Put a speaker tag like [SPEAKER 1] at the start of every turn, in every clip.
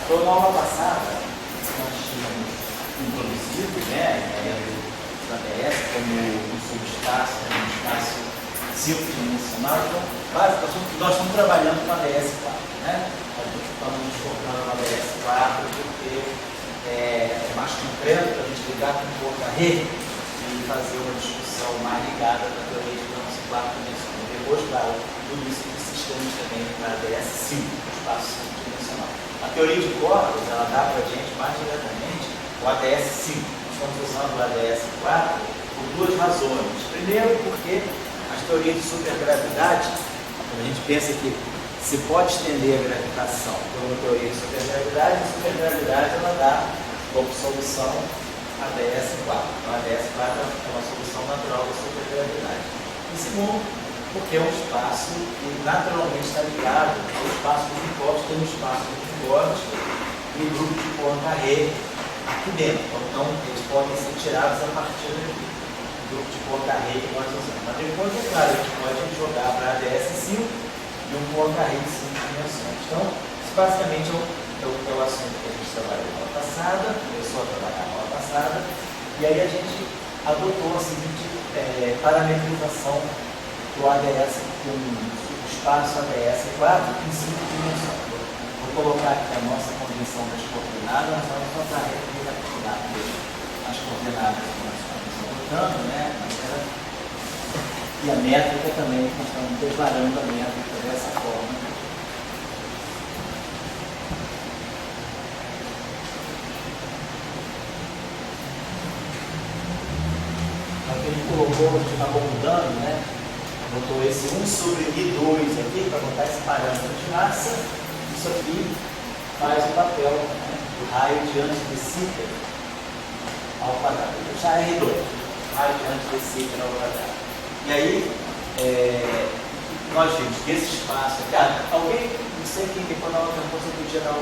[SPEAKER 1] Então, na aula passada, nós tínhamos introduzido, né, a ideia do ADS como um subespaço, um espaço cinco-dimensional. Então, basicamente, nós estamos trabalhando com a ADS 4, né? A gente estamos focando na ADS 4 porque é mais concreto para a gente ligar com o Poincaré e fazer uma discussão mais ligada da teoria de programação 4 dimensões. Depois, claro, tudo isso de sistemas também para a ADS 5, espaço cinco-dimensional. A teoria de cordas, ela dá para a gente mais diretamente o ADS 5. Nós estamos usando o ADS 4 por duas razões. Primeiro, porque as teorias de supergravidade, a gente pensa que se pode estender a gravitação por uma teoria de supergravidade, a supergravidade ela dá como solução a ADS 4. Então, a ADS 4 é uma solução natural da supergravidade. E segundo, porque é um espaço que naturalmente está ligado ao espaço do Minkowski, tem um espaço do Minkowski e o grupo de Poincaré aqui dentro. Então, eles podem ser tirados a partir do grupo de Poincaré que nós usamos. Mas depois, é claro, a gente pode jogar para a ADS 5 e um Poincaré de 5 dimensões. Então, isso basicamente é o assunto que a gente trabalhou na aula passada, começou a trabalhar na aula passada, e aí a gente adotou a seguinte parametrização do ADS com o espaço ADS 4 em 5 dimensões. Vou colocar aqui a nossa convenção das coordenadas, nós vamos passar a recapitular as coordenadas que nós estamos adotando, né? E a métrica também, nós estamos declarando a métrica dessa forma. Aqui ele colocou, a gente acabou mudando, né? Botou esse 1 sobre I2 aqui para botar esse parâmetro de massa. Isso aqui faz o papel, né, do raio diante de θ ao quadrado. Vou deixar R2, raio diante de θ ao quadrado. E aí, nós vimos que esse espaço aqui, alguém, não sei quem depois na outra coisa podia dar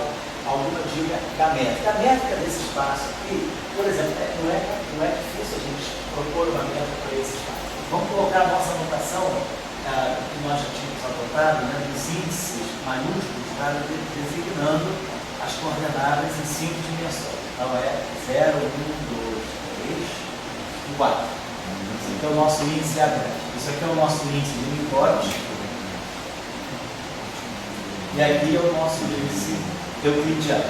[SPEAKER 1] alguma dica da métrica. A métrica desse espaço aqui, por exemplo, não é difícil a gente propor uma métrica para esse espaço. Vamos colocar a nossa anotação que nós já tínhamos adotado, né, dos índices maiúsculos, designando as coordenadas em 5 dimensões. Então é 0, 1, 2, 3 e 4. Esse aqui é o nosso índice grande. Isso aqui é o nosso índice de Minkowski. E aqui é o nosso índice euclidiano.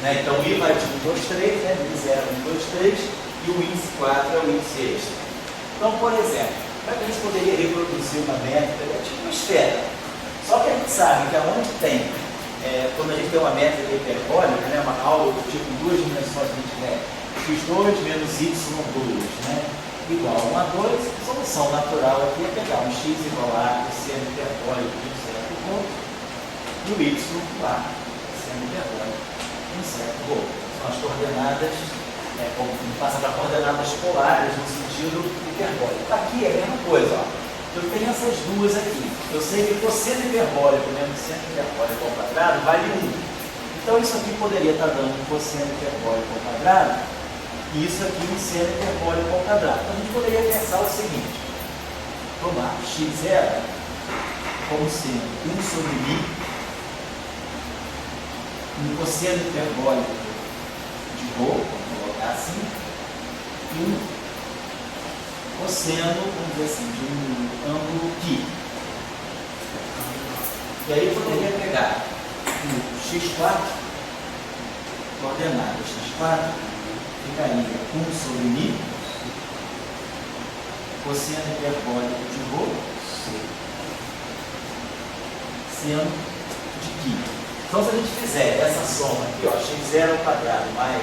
[SPEAKER 1] Né? Então I vai de 1, 2, 3, né? De 0, 1, 2, 3, e o índice 4 é o índice extra. Então, por exemplo, como é que a gente poderia reproduzir uma métrica? É tipo uma esfera. Só que a gente sabe que aonde tem, quando a gente tem uma métrica hiperbólica, né, uma aula do tipo em 2 dimensões, a gente tiver x2 menos y2, né, igual a 1 a 2, a solução natural aqui é pegar um x igual a cosseno hiperbólico de um certo ponto e o y igual a cosseno hiperbólico de um certo ponto. São as coordenadas, como passa para coordenadas polares no sentido hiperbólico. Aqui é a mesma coisa, ó. Eu tenho essas duas aqui. Eu sei que cosseno hiperbólico menos seno hiperbólico ao quadrado vale 1. Então isso aqui poderia estar dando um cosseno hiperbólico ao quadrado e isso aqui um seno hiperbólico ao quadrado. Então a gente poderia pensar o seguinte: tomar x0 como sendo 1 sobre i, um cosseno hiperbólico de rho, assim, e um cosseno, vamos dizer assim, de um ângulo π. E aí eu poderia pegar o x4, coordenada x4, ficaria 1 sobre mi, cosseno hiperbólico de rho, seno de π. Então, se a gente fizer essa soma aqui, ó, x0 ao quadrado mais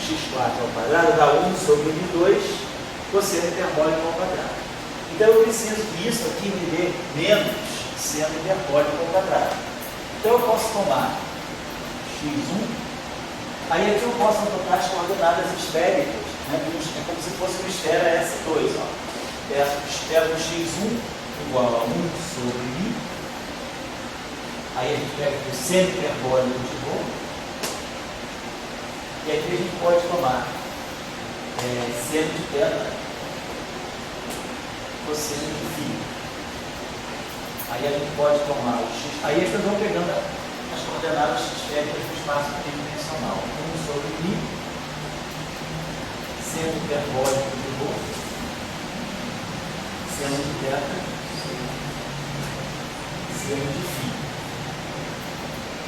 [SPEAKER 1] x4 ao quadrado dá 1 sobre mi2 cosseno hiperbólico ao quadrado. Então eu preciso que isso aqui me dê menos seno hiperbólico ao quadrado. Então eu posso tomar x1, aí aqui eu posso adotar as coordenadas esféricas, né? É como se fosse uma esfera S2. Ó. Pego x1 igual a 1 sobre mi, aí a gente pega o seno hiperbólico de rho. E aqui a gente pode tomar seno de θ, cosseno de φ. Aí a gente pode tomar o x. Aí vocês vão pegando as coordenadas esféricas do espaço tridimensional. 1 sobre π, seno hiperbólico de ρ, seno de θ, seno de φ.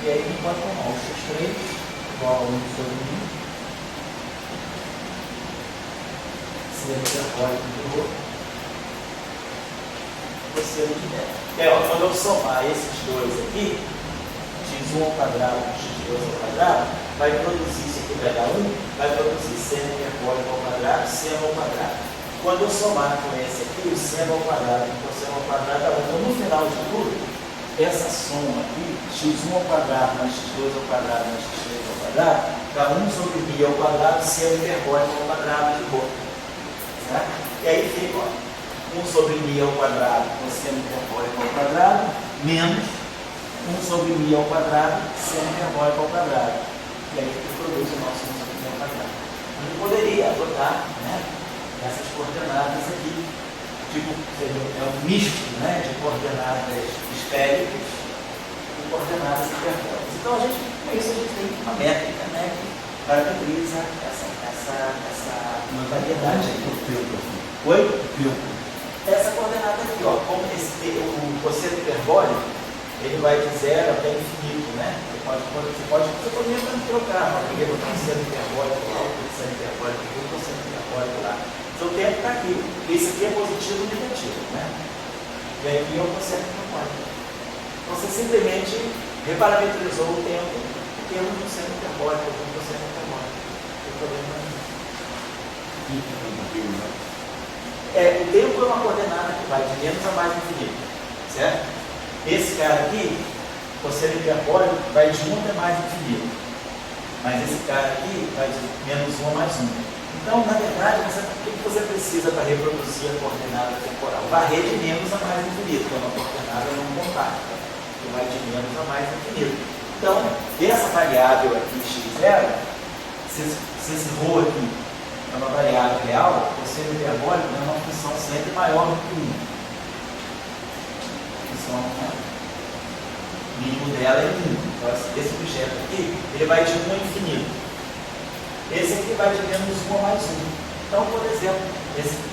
[SPEAKER 1] E aí a gente pode tomar o x3 igual a 1 sobre π, seno hiperbólico de ρ, cosseno de θ. Quando eu somar esses dois aqui, x1 ao quadrado com x2 ao quadrado, vai produzir, isso aqui vai dar 1, vai produzir seno hiperbólico ao quadrado, seno ao quadrado. Quando eu somar com esse aqui, o seno ao quadrado com o cosseno ao quadrado dá 1. Então, no final de tudo, essa soma aqui, x1 ao quadrado mais x2 ao quadrado mais x3 ao quadrado, dá 1 sobre π ao quadrado, seno hiperbólico ao quadrado de ρ. Certo? E aí fica, ó, 1 sobre π ao quadrado, cosseno hiperbólico ao quadrado, menos 1 sobre π ao quadrado, seno hiperbólico ao quadrado. E aí que produz o nosso 1 sobre π ao quadrado. A gente poderia adotar, né, essas coordenadas aqui, tipo, é um misto, né, de coordenadas esféricas e coordenadas hiperbólicas. Então, com isso, a gente tem uma métrica, né, que caracteriza uma variedade aqui. Oi? Essa coordenada aqui, ó, como o cosseno hiperbólico, ele vai de 0 até infinito, né? Você pode mesmo trocar, mas primeiro o cosseno hiperbólico lá, o cosseno hiperbólico aqui, o cosseno hiperbólico lá. Seu tempo está aqui. Esse aqui é positivo e negativo, né? E aqui é o cosseno hiperbólico. Então, você simplesmente reparametrizou o tempo em termos do cosseno hiperbólico, do cosseno hiperbólico. Não tem problema nenhum. O tempo é uma coordenada que vai de menos a mais infinito, certo? Esse cara aqui, cosseno hiperbólico, vai de 1 até mais infinito. Mas esse cara aqui vai de menos 1 a mais 1. Então, na verdade, o que você precisa para reproduzir a coordenada temporal? Varrer de menos a mais infinito, que é uma coordenada não compacta, que vai de menos a mais infinito. Então, essa variável aqui, x0, se esse ρ aqui é uma variável real, o cosseno hiperbólico é uma função sempre maior do que 1. A função, né, mínimo dela é 1. Então, esse objeto aqui, ele vai de 1 a infinito. Esse aqui vai de menos 1 a mais 1. Então, por exemplo,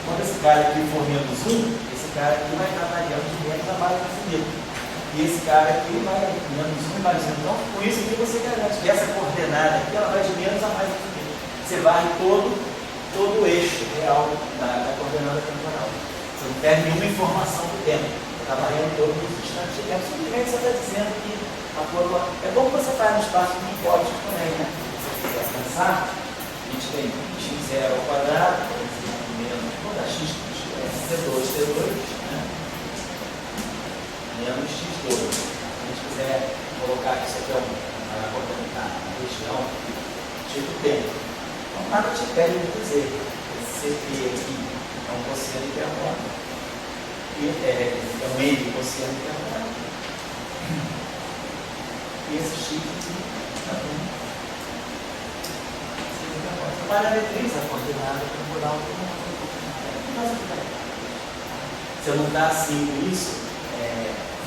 [SPEAKER 1] quando esse cara aqui for menos 1, esse cara aqui vai estar variando de menos a mais infinito. E esse cara aqui vai menos 1 mais 1. Então, com isso aqui você garante que essa coordenada aqui, ela vai de menos a mais infinito. Você varre todo o eixo real da coordenada temporal. Você não perde nenhuma informação do tempo. Você está varrendo todos os instantes de tempo. Simplesmente você está dizendo que a curva... É como você faz no espaço micótico também, né? Se você quiser pensar, a gente tem x0 ao quadrado, por exemplo, menos, vou dar x, c2, né? Menos x2. Se a gente quiser colocar que isso aqui é uma região tipo tempo. Então, nada te impede de dizer que esse CP aqui é um cosseno hiperbólico, é um N cosseno hiperbólico, e esse X aqui também cosseno hiperbólico. Parametriza a coordenada temporal como uma coordenada. Você não está assim com isso,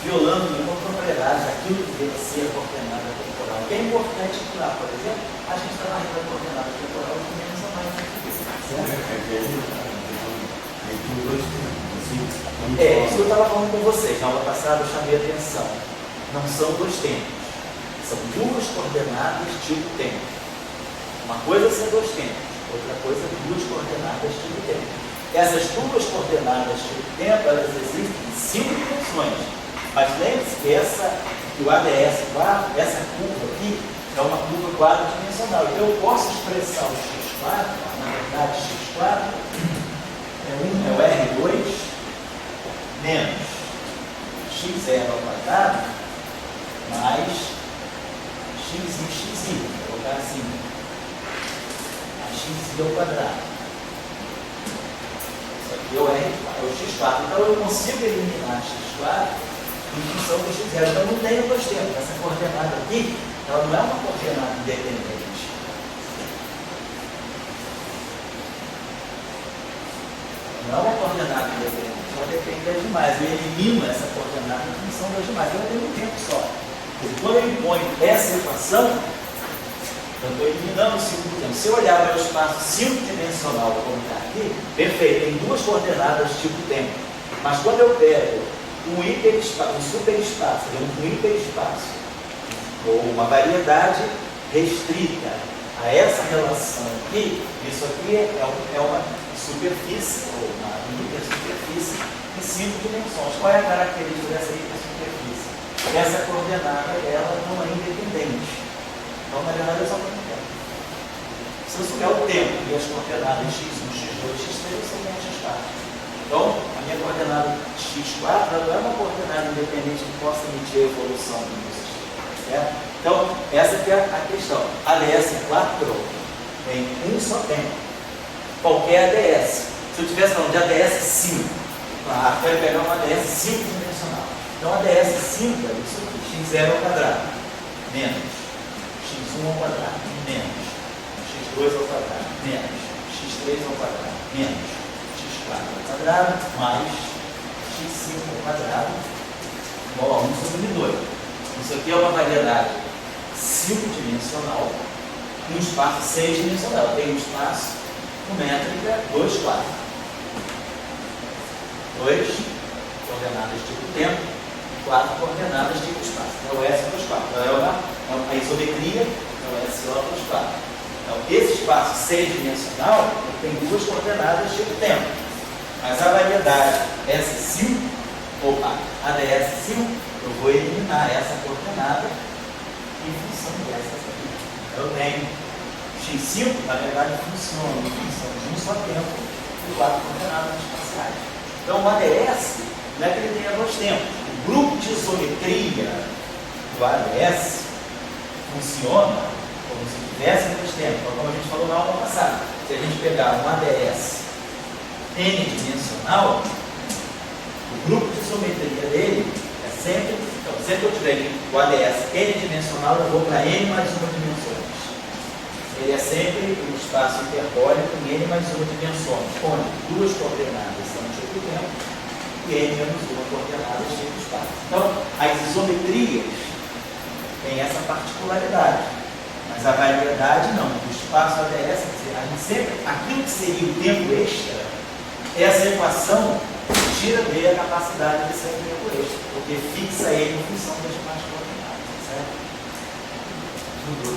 [SPEAKER 1] violando nenhuma propriedade daquilo que deve ser a coordenada temporal. O que é importante é que lá, por exemplo, a gente está na a coordenada temporal de menos a mais infinito. Isso que eu estava falando com vocês. Na aula passada eu chamei a atenção. Não são dois tempos. São duas coordenadas tipo tempo. Uma coisa são dois tempos, outra coisa duas coordenadas tipo tempo. Essas duas coordenadas tipo tempo, elas existem em 5 dimensões. Mas lembre-se que o ADS 4, essa curva aqui, é uma curva quadridimensional. Então eu posso expressar o x4, na verdade x4 é o R2 menos x0 ao quadrado mais x e x, vou colocar assim, a x ao quadrado. Isso aqui é o R4, é o x4. Então eu consigo eliminar x4 em função do x0. Então não tenho dois tempos. Essa coordenada aqui, ela não é uma coordenada independente. Não é uma coordenada independente. Ela depende das demais. Eu elimino essa coordenada em função das demais. Ela tem um tempo só. Quando eu imponho essa equação, eu estou eliminando o ciclo do tempo. Se eu olhar para o espaço 5-dimensional como está aqui, perfeito, tem duas coordenadas tipo tempo. Mas quando eu pego um superespaço, um hiperespaço, ou uma variedade restrita a essa relação aqui, isso aqui é uma superfície, ou uma hipersuperfície em 5 dimensões. Qual é a característica dessa hipersuperfície? Essa coordenada dela não é independente. Então, na verdade, é só para o tempo. Se eu souber o tempo e as coordenadas x1, x2, x3, eu sei que é x4. Então, a minha coordenada x4 não é uma coordenada independente que possa medir a evolução do meu sistema. Certo? Então, essa aqui é a questão. ADS4 tem um só tempo. Qualquer ADS. Se eu estivesse falando de ADS 5, eu quero pegar uma ADS 5-dimensional. Então, ADS 5 é isso aqui, x0 ao quadrado, menos x1 ao quadrado, menos x2 ao quadrado, menos x3 ao quadrado, menos x4 ao quadrado, mais x5 ao quadrado, igual a 1 sobre 2. Isso aqui é uma variedade 5-dimensional em um espaço 6-dimensional. Tem um espaço com métrica 2 quartos. 2 coordenadas tipo tempo, 4 coordenadas tipo espaço. Então, S plus 4. Então, é a isometria, então SO plus 4. Então, esse espaço 6-dimensional tem duas coordenadas tipo tempo. Mas a variedade S5, ou ADS5, eu vou eliminar essa coordenada em função dessas aqui. Eu tenho x5, na verdade, funciona em função de um só tempo e 4 coordenadas espaciais. Então, o ADS não é que ele tenha dois tempos. O grupo de isometria do ADS funciona como se tivesse dois tempos. Então, como a gente falou na aula passada, se a gente pegar um ADS n-dimensional, o grupo de isometria dele é sempre, então, sempre que eu tiver o ADS n-dimensional, eu vou para n mais uma dimensões. Ele é sempre um espaço hiperbólico em n mais uma dimensões, onde duas coordenadas são tipo tempo e n menos uma coordenada tipo espaço. Então, as isometrias têm essa particularidade, mas a variedade não. O espaço ADS, quer dizer, a gente sempre, aquilo que seria o tempo extra, essa equação tira dele a capacidade de ser um tempo extra, porque fixa ele em função das demais coordenadas, certo?
[SPEAKER 2] Quando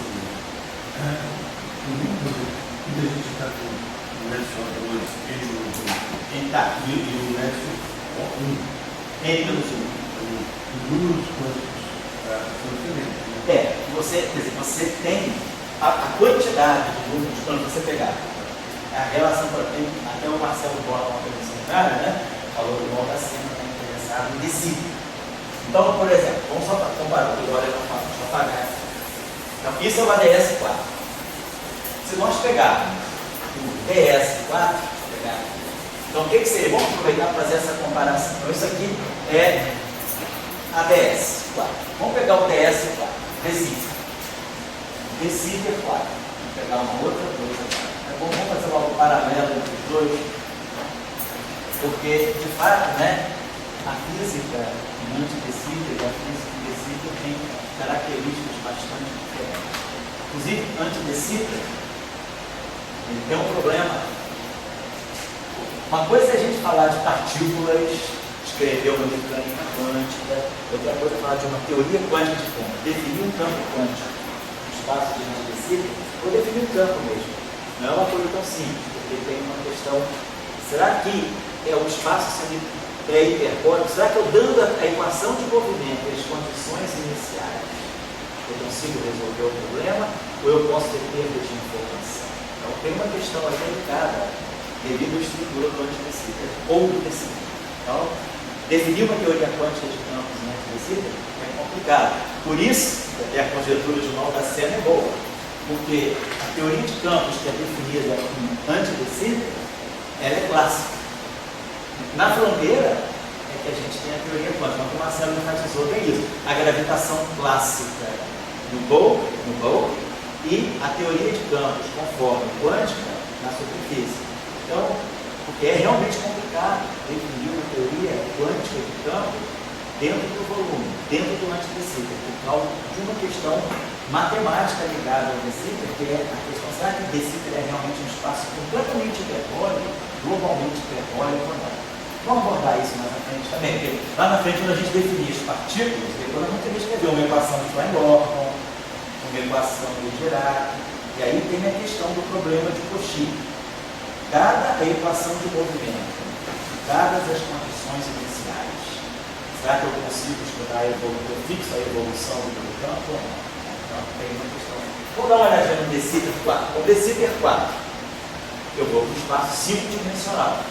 [SPEAKER 2] a gente está com o Nelson 2,
[SPEAKER 1] Ele está
[SPEAKER 2] e o Nelson 1,
[SPEAKER 1] N menos 1.
[SPEAKER 2] os números quânticos são diferentes.
[SPEAKER 1] Quer dizer, você tem a quantidade de números quando você pegar a relação, por exemplo, até o Marcelo Bola, uma coisa seminária, né? Falou que o irmão da Sena está interessado em decímetro. Então, por exemplo, vamos só comparar, porque agora eu não falo, deixa eu apagar. Então, isso é o ADS4. Se nós pegarmos o DS4, então o que seria? Vamos aproveitar para fazer essa comparação. Então, isso aqui é ADS4. Vamos pegar o DS4, Decímetro. Decímetro é 4. Vamos pegar uma outra coisa agora. Vamos fazer logo um paralelo entre os dois, porque, de fato, né, a física antidecímetro e a física decímetro têm características bastante diferentes. Inclusive, antidecímetro, ele tem um problema. Uma coisa é a gente falar de partículas, escrever uma mecânica quântica, outra coisa é falar de uma teoria quântica de campo, definir um campo quântico, um espaço de antidecímetro, ou definir um campo mesmo. Não é uma coisa tão simples, porque tem uma questão, será que é o espaço sendo hiperbólico? Será que eu dando a equação de movimento e as condições iniciais, eu consigo resolver o problema, ou eu posso ter perda de informação? Então tem uma questão aí delicada, devido à estrutura do antidecímetro, ou do decímetro. Então, definir uma teoria quântica de campos em antidecímetro é complicado. Por isso, até a conjectura de Mal da Sena é boa. Porque a teoria de campos que é definida em antidecímetro, ela é clássica. Na fronteira é que a gente tem a teoria quântica, como o Marcelo enfatizou bem isso. A gravitação clássica no Bohr e a teoria de campos conforme quântica na superfície. Então, porque é realmente complicado definir uma teoria quântica de campo dentro do volume, dentro do antidecíper, por causa de uma questão matemática ligada ao decíper, que é a questão, será que o decíper é realmente um espaço completamente hiperbólico, globalmente hiperbólico ou não? Vamos abordar isso mais na frente também, porque lá na frente, quando a gente definir as partículas, depois a gente teria que escrever uma equação de Klein-Orton, uma equação de Dirac, e aí tem a questão do problema de Cauchy. Dada a equação de movimento, dadas as condições iniciais, será que eu consigo estudar eu fixo a evolução do campo ou não? Então, tem uma questão. Vamos dar uma olhadinha no decíper 4. O decíper 4, eu vou para o espaço 5-dimensional.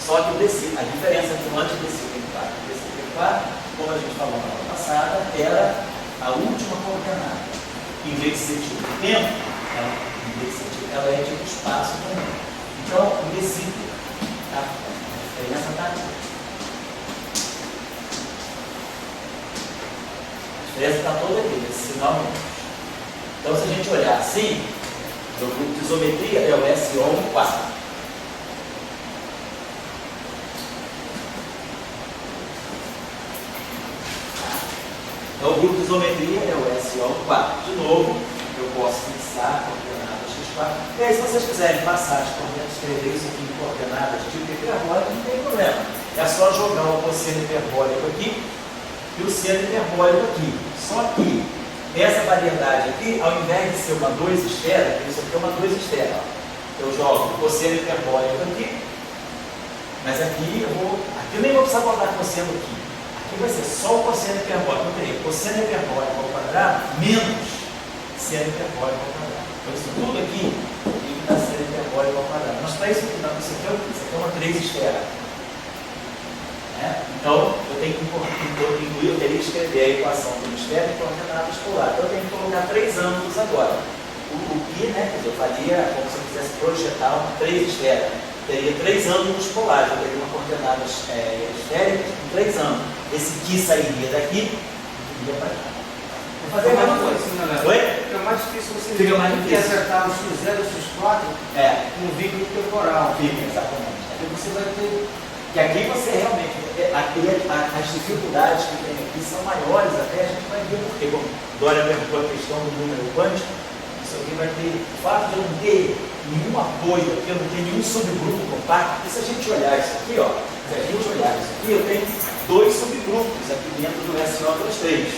[SPEAKER 1] Só que a diferença entre o antidecíper 4 e o decíper 4, como a gente falou na aula passada, era a última coordenada. Em vez de ser tipo tempo, ela é tipo espaço também. Então, o decíper, tá? A diferença está aqui. A diferença está toda aqui, nesse sinal menos. Então, se a gente olhar assim, o grupo de isometria é o SO4. Então, o grupo de isometria é o SO4. De novo, eu posso fixar coordenadas x4. E aí, se vocês quiserem passar as coordenadas, escrever isso aqui em coordenadas tipo hiperbólica, não tem problema. É só jogar o cosseno hiperbólico aqui e o seno hiperbólico aqui. Só que essa variedade aqui, ao invés de ser uma 2 esfera, isso aqui é uma 2 esfera. Eu jogo o cosseno hiperbólico aqui, mas aqui eu nem vou precisar botar cosseno aqui. Aqui vai ser só o cosseno hiperbólico. Eu teria cosseno hiperbólico ao quadrado menos seno hiperbólico ao quadrado. Então isso tudo aqui tem que dar seno hiperbólico ao quadrado. Mas para isso aqui não, isso aqui é uma 3 esfera. Então, eu tenho que incluir, eu teria que escrever a equação de uma esfera em coordenadas polares. Então, eu tenho que colocar 3 ângulos agora. O que, né, eu faria como se eu quisesse projetar uma 3 esferas. Teria 3 ângulos polares, eu teria uma coordenada esférica com 3 ângulos. Esse que sairia daqui e iria para cá.
[SPEAKER 2] Vou fazer a mesma coisa, né?
[SPEAKER 1] Oi?
[SPEAKER 2] Fica mais difícil você
[SPEAKER 1] Fica mais difícil.
[SPEAKER 2] acertar o x0 e o x4 no vínculo temporal.
[SPEAKER 1] Fica, exatamente. Aqui você vai ter. Que aqui você realmente. As dificuldades que tem aqui são maiores, até a gente vai ver porque, como Dória perguntou a questão do número quântico, isso aqui vai ter. O fato de eu não ter nenhum apoio aqui, eu não tenho nenhum subgrupo compacto. E se a gente olhar isso aqui, ó, se a gente olhar isso aqui, eu tenho 2 subgrupos aqui dentro do SO23.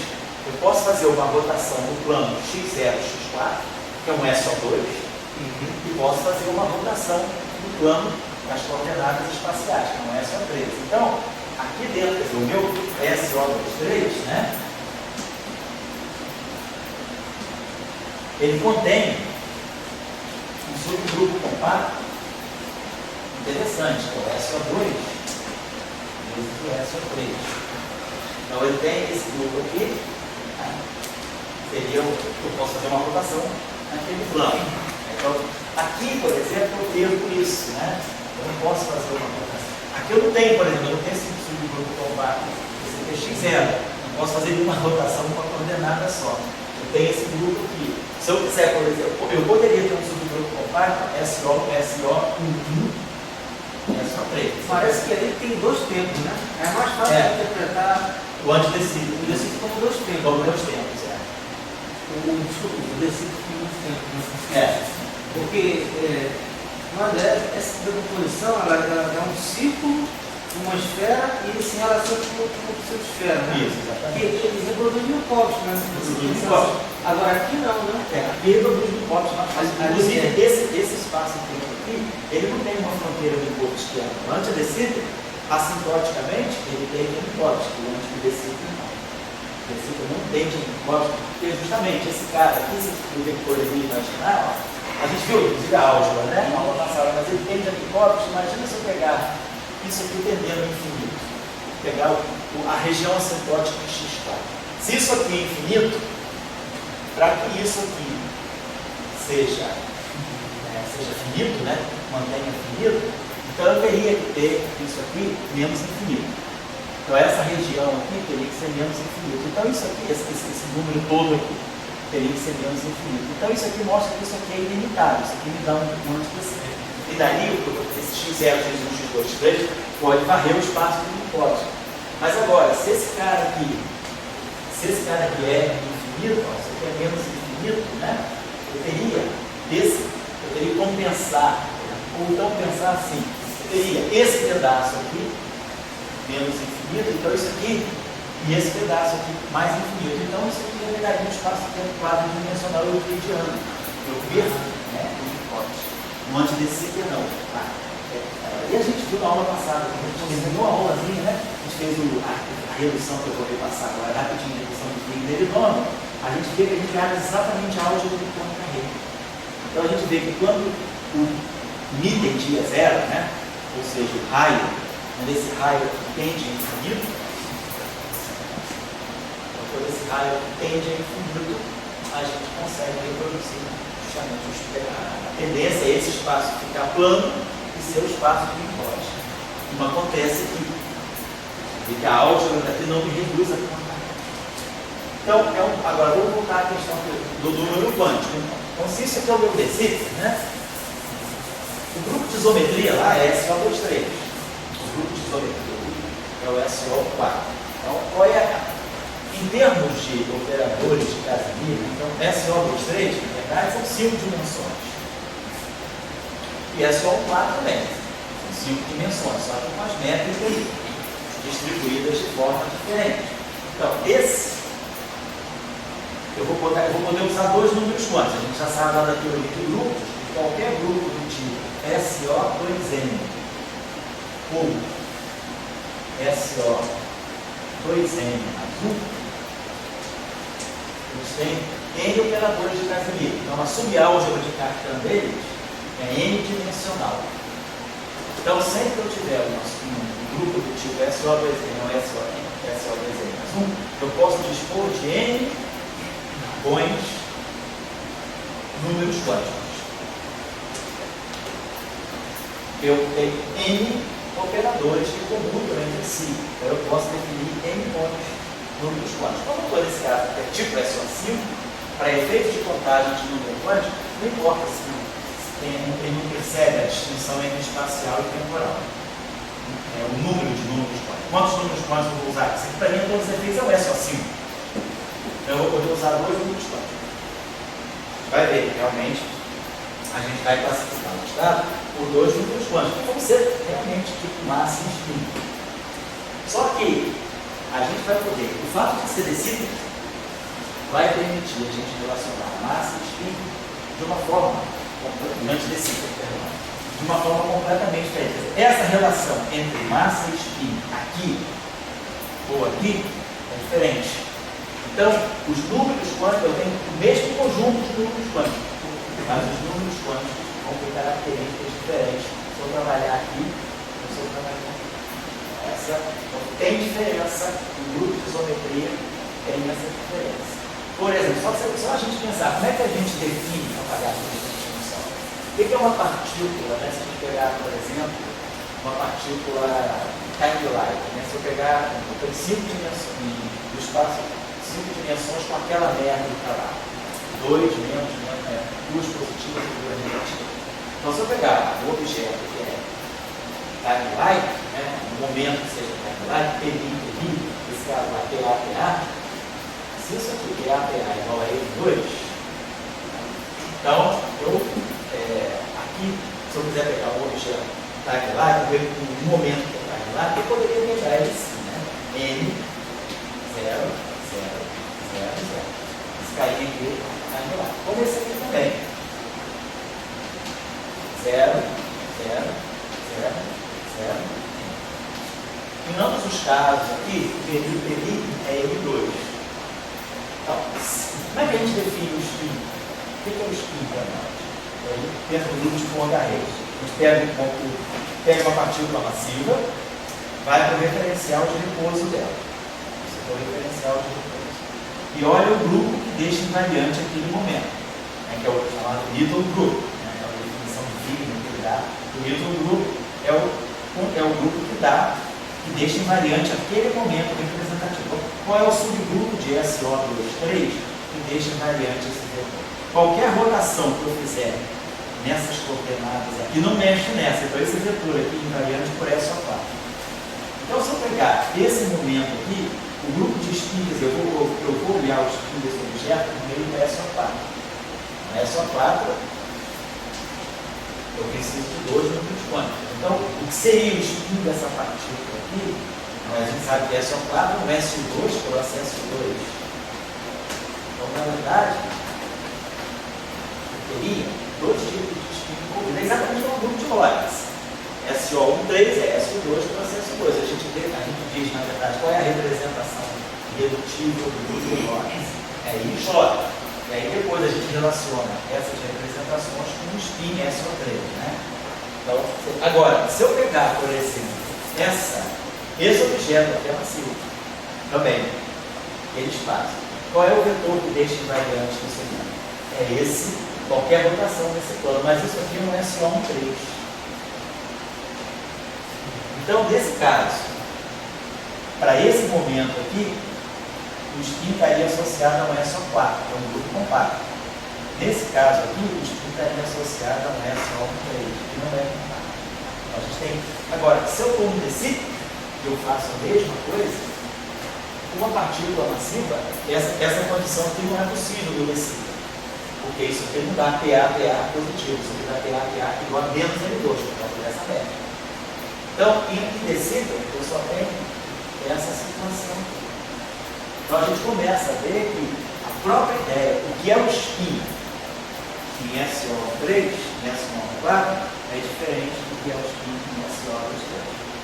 [SPEAKER 1] Eu posso fazer uma rotação no plano x0, x4, que é um SO2, e posso fazer uma rotação no plano das coordenadas espaciais, que é um SO3. Então, aqui dentro do meu SO23, né, ele contém um subgrupo compacto interessante, que é o SO2 vezes o SO3. Então, ele tem esse grupo aqui, seria eu posso fazer uma rotação naquele plano. Então, aqui, por exemplo, eu perco isso, né? Eu não posso fazer uma rotação. Aqui eu não tenho, por exemplo, eu não tenho esse subgrupo compacto, esse aqui é x0. Não posso fazer nenhuma rotação com uma coordenada só. Eu tenho esse grupo aqui. Se eu quiser, por exemplo, eu poderia ter um subgrupo compacto, SO1 e SO3.
[SPEAKER 2] Parece que ali tem 2 tempos, né? É mais fácil de interpretar
[SPEAKER 1] o antidecíper.
[SPEAKER 2] O decíper como 2 tempos.
[SPEAKER 1] Como 2 tempos,
[SPEAKER 2] Desculpa, o decíper tem 2 tempos. Porque essa decomposição ela é um círculo, uma esfera e ele se relaciona com o seu esfera, né?
[SPEAKER 1] Isso, exatamente.
[SPEAKER 2] Que eles reproduzem o Cox, né? Agora aqui não, né?
[SPEAKER 1] Aqui reproduz o Cox, mas inclusive esse espaço inteiro aqui, ele não tem uma fronteira de Coxiana. O antidecíper, assintoticamente, ele tem um Cox, o antidecíper não. O decíper não tem um Cox, porque justamente esse cara aqui, se o vectorzinho imaginar, a gente viu, inclusive, a álgebra, né? Uma aula passada, mas ele tem anticorpos. Imagina se eu pegar isso aqui tendendo ao infinito, pegar a região assintótica de x4. Se isso aqui é infinito, para que isso aqui seja finito, né? Mantenha finito, então eu teria que ter isso aqui menos infinito. Então essa região aqui teria que ser menos infinito. Então isso aqui, esse número todo aqui, teria que ser menos infinito. Então isso aqui mostra que isso aqui é ilimitado, isso aqui me dá um antidecíper. E daí esse x0, x1, x2, x3 pode varrer o espaço do hipótese. Mas agora, se esse cara aqui é infinito, ó, se aqui é menos infinito, né? Eu teria como pensar, ou então pensar assim, eu teria esse pedaço aqui, menos infinito, então isso aqui, e esse pedaço aqui mais infinito. Então isso aqui já pegaria um espaço-tempo quadro dimensional euclidiano. Eu perco, né? Um antidecido não. Tá? E a gente viu na aula passada, quando a gente terminou a aulazinha, né? A gente fez a redução que eu vou repassar agora, rapidinho, a redução do fim derivação. A gente vê que a gente realiza exatamente a álgebra do plano carreira. Então a gente vê que quando o μ tendia a zero, né? Ou seja, o raio, quando esse raio tende a infinito, quando esse raio tende a infinito, a gente consegue reproduzir justamente a tendência é esse espaço ficar plano e ser o espaço de Minkowski. Como acontece aqui. E que a álgebra daqui não me reduz a conta. Então, agora vamos voltar à questão do número quântico. Então, se isso aqui é o meu decímetro, né? O grupo de isometria lá é SO23. O grupo de isometria é o SO4. Então, qual é em termos de operadores de Casimir, então SO23, na verdade, são 5 dimensões. E SO4 também. São 5 dimensões, só que com as métricas distribuídas de forma diferente. Então, eu vou poder usar dois números quânticos. A gente já sabe lá da teoria de grupos, que qualquer grupo do tipo SO2N ou SO2N azul, eles têm N operadores de Casimir. Então, a subálgebra de Cartan deles é N dimensional. Então, sempre que eu tiver um grupo do tipo SO2N ou SO2N azul, eu posso dispor de N bons números quânticos. Eu tenho N operadores que comutam entre si. Então, eu posso definir N bons números quânticos. Como for esse caso, que é tipo SO5, para efeitos de contagem de número quântico, não importa se ele não percebe a distinção entre espacial e temporal. É o número de números quânticos. Quantos números quânticos eu vou usar? Isso aqui para mim, todos os efeitos, é o SO5. Então, eu vou poder usar dois números quânticos. Vai ver, realmente, a gente vai classificar o estado por dois números quânticos, que vão ser realmente tipo massa e spin. Só que a gente vai poder, o fato de ser decímetro vai permitir a gente relacionar massa e spin de uma forma completamente de uma forma completamente diferente. Essa relação entre massa e spin aqui ou aqui é diferente. Então, os números quânticos, eu tenho o mesmo conjunto de números quânticos, mas os números quânticos vão ter características diferentes. Se eu trabalhar aqui, ou se eu trabalhar aqui. Tem diferença, o grupo de isometria tem essa diferença. Por exemplo, só a gente pensar, como é que a gente define a apagada de distinção? O que é uma partícula, né? Se a gente pegar, por exemplo, uma partícula time-like, né? Se eu pegar, eu tenho 5 dimensões do espaço, 5 dimensões com aquela métrica lá, 2 menos, né? 2 positivas e 2 negativas. Então, se eu pegar o objeto que é time-like, né? No momento que seja time-like, PI, esse caso lá, PA, se isso aqui, PA é igual a E2, então, aqui, se eu quiser pegar um objeto time-like, ver um momento que é time-like, eu poderia pegar ele assim, né? N, 0, 0, 0, 0. Esse carinha aqui está indo lá. Como esse aqui também. 0, 0, 0, 0. Em ambos os casos aqui, PI é M2. Então, como é que a gente define o spin? O que é o spin para nós? Dentro do grupo de Poincare, a gente pega uma partícula massiva, vai para o referencial de repouso dela. O referencial de repouso. E olha o grupo que deixa invariante aquele momento, né, que é o chamado little group, né, é a definição de Wigner que ele dá. O little group é o grupo que deixa invariante aquele momento representativo. Qual é o subgrupo de SO23 que deixa invariante esse vetor? Qualquer rotação que eu fizer nessas coordenadas aqui não mexe nessa, então esse vetor aqui invariante por SO4. Então, se eu pegar esse momento aqui, o grupo de spins, eu vou olhar o spin desse objeto no meio da SO4. Na SO4, eu preciso de 2 núcleos quânticos. Então, o que seria o spin dessa partícula aqui? A gente sabe que SO4 é um SO2 pelo SO2. Então, na verdade, eu teria 2 tipos de spin envolvidos. É exatamente como o grupo de Lorentz. SO13 é SO2 pelo SO2. A gente diz, na verdade, qual é a representação redutível do grupo de Lorentz. É I-J. E aí depois a gente relaciona essas representações com o spin SO3, né? Então, agora, se eu pegar, por exemplo, esse objeto aqui é massivo, também, ele espaço. Qual é o vetor que deixa invariante disso aqui? É esse, qualquer rotação desse plano, mas isso aqui não é só um 3. Então, nesse caso, para esse momento aqui, o spin estaria associado a um SO4, que é um grupo compacto. Nesse caso aqui, o spin estaria associado a um SO3, que não é compacto. Então, a gente tem... Agora, se eu for um decíclico, eu faço a mesma coisa, uma partícula massiva, essa condição aqui não é possível do decíclico, porque isso aqui não dá PA positivo, isso aqui dá PA igual a menos L2, por causa dessa média. Então, em decíclico, eu só tenho essa situação aqui. Então a gente começa a ver que a própria ideia, o que é o spin em SO3, em SO4, é diferente do que é o spin em SO2.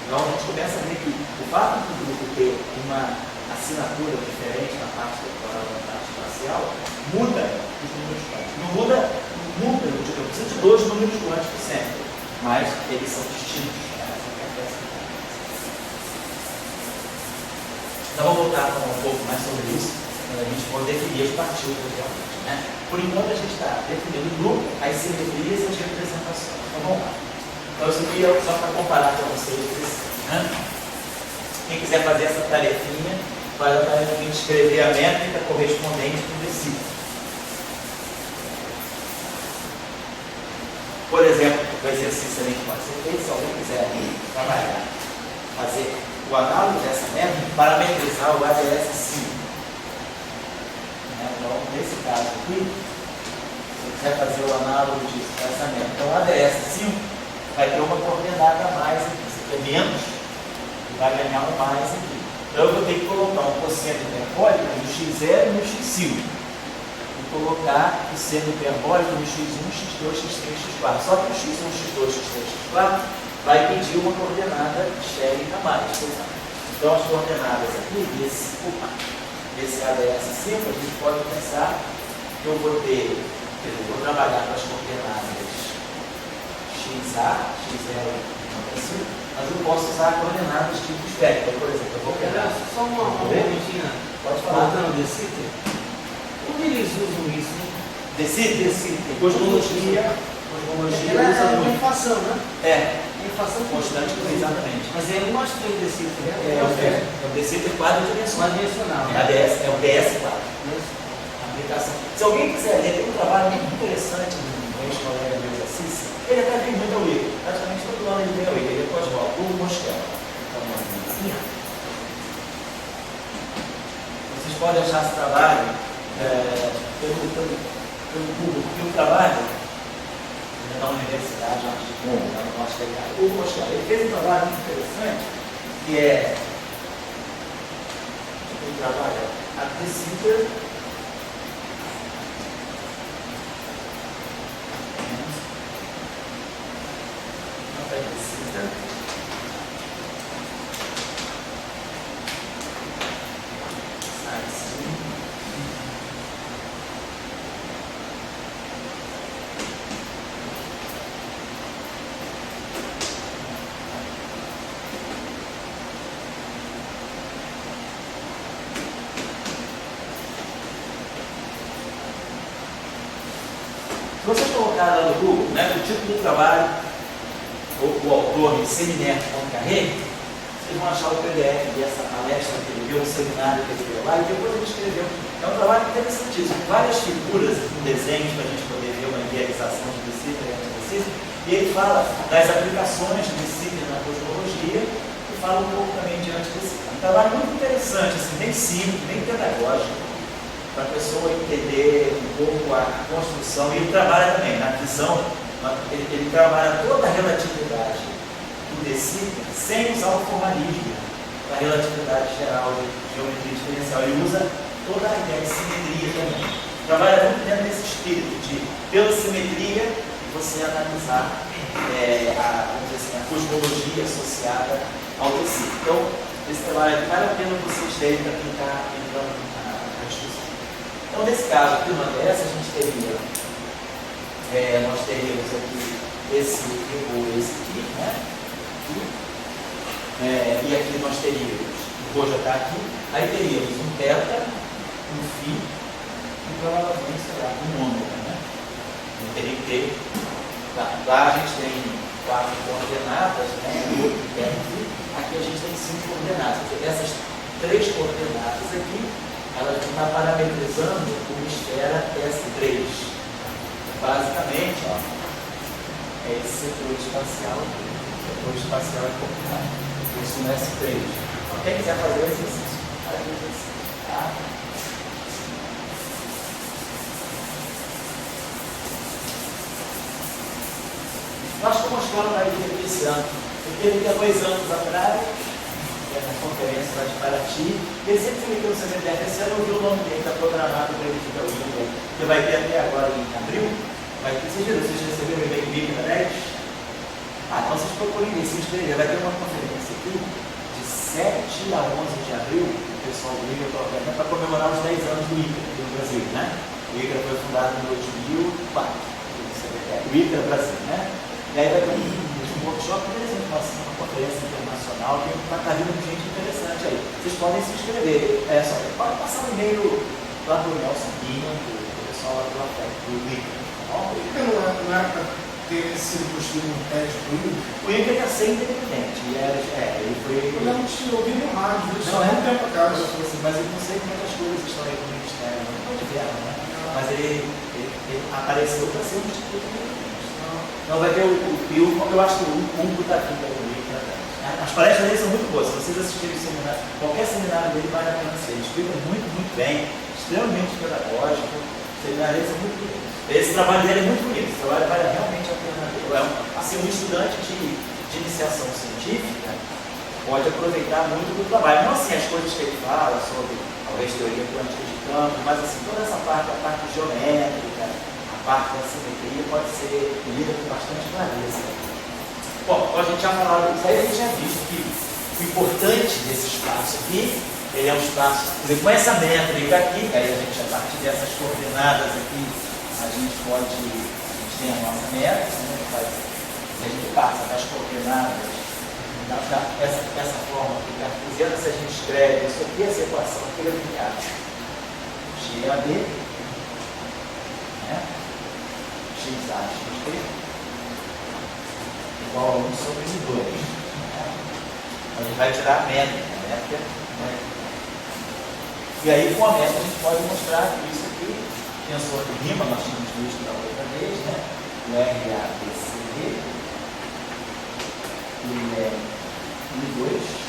[SPEAKER 1] Então a gente começa a ver que o fato do grupo ter uma assinatura diferente na parte temporal e na parte espacial, muda os números quânticos. Não muda o número, eu preciso de 2 números quânticos sempre, mas eles são distintos. Então vamos voltar a falar um pouco mais sobre isso, quando a gente for definir as partículas realmente, né? Por enquanto a gente está definindo o grupo, as simetrias e as representações. Então vamos lá. Então isso aqui é só para comparar com vocês. Né? Quem quiser fazer essa tarefinha, faz a tarefinha de escrever a métrica correspondente com o decíclico. Por exemplo, o exercício também que pode ser feito, se alguém quiser trabalhar, fazer o análise dessa métrica, parametrizar o ADS5. Então, nesse caso aqui, se eu quiser fazer o análogo disso, dessa métrica, então o ADS5 vai ter uma coordenada a mais aqui, se tem menos, e vai ganhar um mais aqui. Então eu vou ter que colocar um quociente hiperbólico no x0 e no x5. E colocar o seno hiperbólico no x1, x2, x3, x4. Só que o x1, x2, x3, x4 vai pedir uma coordenada esférica a mais. Então, as coordenadas aqui, desse ADS5, a gente pode pensar que eu vou trabalhar com as coordenadas XA, X0, mas eu posso usar coordenadas tipo esférica. Então, por exemplo, eu vou pegar...
[SPEAKER 2] Só uma perguntinha.
[SPEAKER 1] Pode falar.
[SPEAKER 2] Voltando ao decíclio. Onde eles usam isso?
[SPEAKER 1] Decíclio. Cosmologia
[SPEAKER 2] Ela
[SPEAKER 1] usa
[SPEAKER 2] é uma
[SPEAKER 1] muito.
[SPEAKER 2] inflação, né?
[SPEAKER 1] É.
[SPEAKER 2] Inflação
[SPEAKER 1] Constante, exatamente.
[SPEAKER 2] Mas é um acho que tem decílio, né?
[SPEAKER 1] É o decílio quadridimensional.
[SPEAKER 2] Quadridimensional.
[SPEAKER 1] É o DS4. A aplicação. Se alguém quiser ler, tem um trabalho muito interessante do ex-colega meu exercício. Ele até vem muito ao ICA. Praticamente todo ano ele vem ao ICA. Ele é pós-volta. O Mosquel. Vocês podem achar esse trabalho pelo Google, porque o trabalho da universidade, o Mosquel, ele fez um trabalho muito interessante, que é o trabalho a decíclio Se vocês colocarem lá no Google, né, o título do trabalho, o autor, Semineto Carreiro, vocês vão achar o PDF dessa palestra que ele deu, um seminário que ele deu lá, e depois ele escreveu. É um trabalho interessantíssimo, várias figuras com desenhos para a gente poder ver uma idealização de decílio e antidecílio, e ele fala das aplicações de decílio na cosmologia e fala um pouco também diante desse um trabalho muito interessante, assim, bem simples, bem pedagógico, para a pessoa entender um pouco a construção. E ele trabalha também na visão, ele trabalha toda a relatividade do De Sitter sem usar o formalismo da relatividade geral de geometria diferencial. Ele usa toda a ideia de simetria também. Trabalha muito dentro desse espírito de, pela simetria, você analisar vamos dizer assim, a cosmologia associada ao tecido. Então, esse trabalho vale a pena vocês terem para quem está entrando na discussão. Então, nesse caso aqui, uma dessas, a gente teria, nós teríamos aqui esse rigor, esse aqui, né? E aqui nós teríamos, o rigor já está aqui, aí teríamos um teta, um φ, e provavelmente será um ômega, né? Não teria que ter. Lá a gente tem 4 coordenadas, né? O outro aqui a gente tem 5 coordenadas. Essas 3 coordenadas aqui, elas vão estar parametrizando uma esfera S3. Basicamente, ó, é esse setor espacial aqui. O setor espacial é coordenado. Isso no S3. Então, quem quiser fazer o exercício, faz o exercício. Tá? Nós fomos mostrando na vida desse ano, porque ele há 2 anos atrás, na conferência lá de Paraty, ele sempre me deu o CBDF. Esse ano eu vi o nome dele, está programado para ele ficar o INCRA, que vai ter até agora em abril. Vocês receberam o e-mail comigo na 10? Então vocês procurem se inscrever. Vai ter uma conferência aqui de 7 a 11 de abril, o pessoal do INCRA está organizando para comemorar os 10 anos do INCRA aqui no Brasil, né? O INCRA foi fundado em 2004, o INCRA Brasil, né? E aí vai ter um workshop interessante, uma conferência internacional, que vai estar vindo gente interessante aí. Vocês podem se inscrever. Pode passar um e-mail lá do Nelson Guinha, do pessoal lá do INCRA.
[SPEAKER 3] Não é para ter sido construído um teste do INCRA?
[SPEAKER 1] O INCRA ia ser independente. Ele foi.
[SPEAKER 3] Eu lembro de ouvir no rádio, isso
[SPEAKER 1] não
[SPEAKER 3] há muito tempo atrás.
[SPEAKER 1] Mas eu não sei como é que as coisas estão aí no Ministério. Não tiveram, né? Mas ele apareceu para ser um instituto independente. Então vai ter eu acho que o público está vindo aí no INCRA. As palestras dele são muito boas. Se vocês assistirem o seminário, qualquer seminário dele vale a pena ser. Ele explica muito, muito bem, extremamente pedagógico. Os seminários dele são muito bonitos. Esse trabalho dele é muito bonito. Esse trabalho vale realmente a pena. Assim, um estudante de iniciação científica pode aproveitar muito do trabalho. Não assim as coisas que ele fala sobre talvez teoria quântica de campo, mas assim, toda essa parte, a parte geométrica, a parte da simetria pode ser lida com bastante clareza. Bom, a gente já falou disso aí, a gente já visto que o importante desse espaço aqui, ele é um espaço, por exemplo, com essa métrica aqui, aí a gente, a partir dessas coordenadas aqui, a gente tem a nossa métrica, né, a gente passa das coordenadas, essa forma aqui cartesiana, se a gente escreve isso aqui, essa equação aqui é aplicada. GAD, né? XA, XB, igual a 1 sobre 2. Né? A gente vai tirar a métrica, né? E aí, com a métrica, a gente pode mostrar que isso aqui, tensor de rima, nós tínhamos visto da outra vez, né? O RABCD, ele é I2.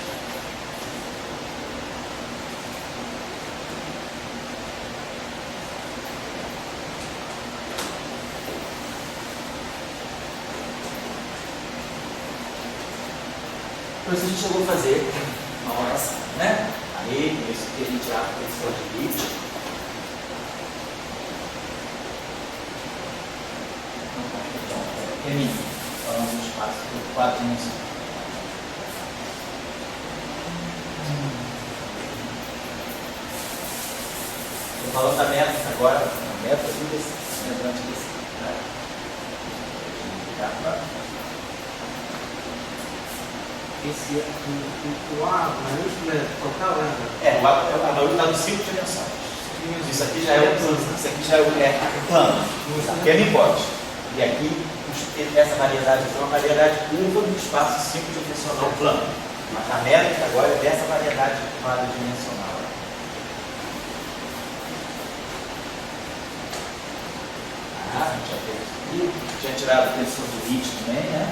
[SPEAKER 1] Por isso a gente chegou a fazer uma oração, né? Aí, isso que a gente já pensou de vídeo. Termina. Falando do espaço por 4 dimensões. Estou falando da métrica agora, a métrica desse, lembrante desse. Né?
[SPEAKER 2] Esse o A maiúsculo é total, né?
[SPEAKER 1] O A maiúsculo está em 5 dimensões. Isso aqui já é o plano. Isso aqui já é o plano. Que é hipótese. E aqui, essa variedade é uma variedade curva do espaço 5-dimensional plano. Mas a métrica agora é dessa variedade quadridimensional. A gente já fez aqui. Tinha tirado a tensão do limite também, né?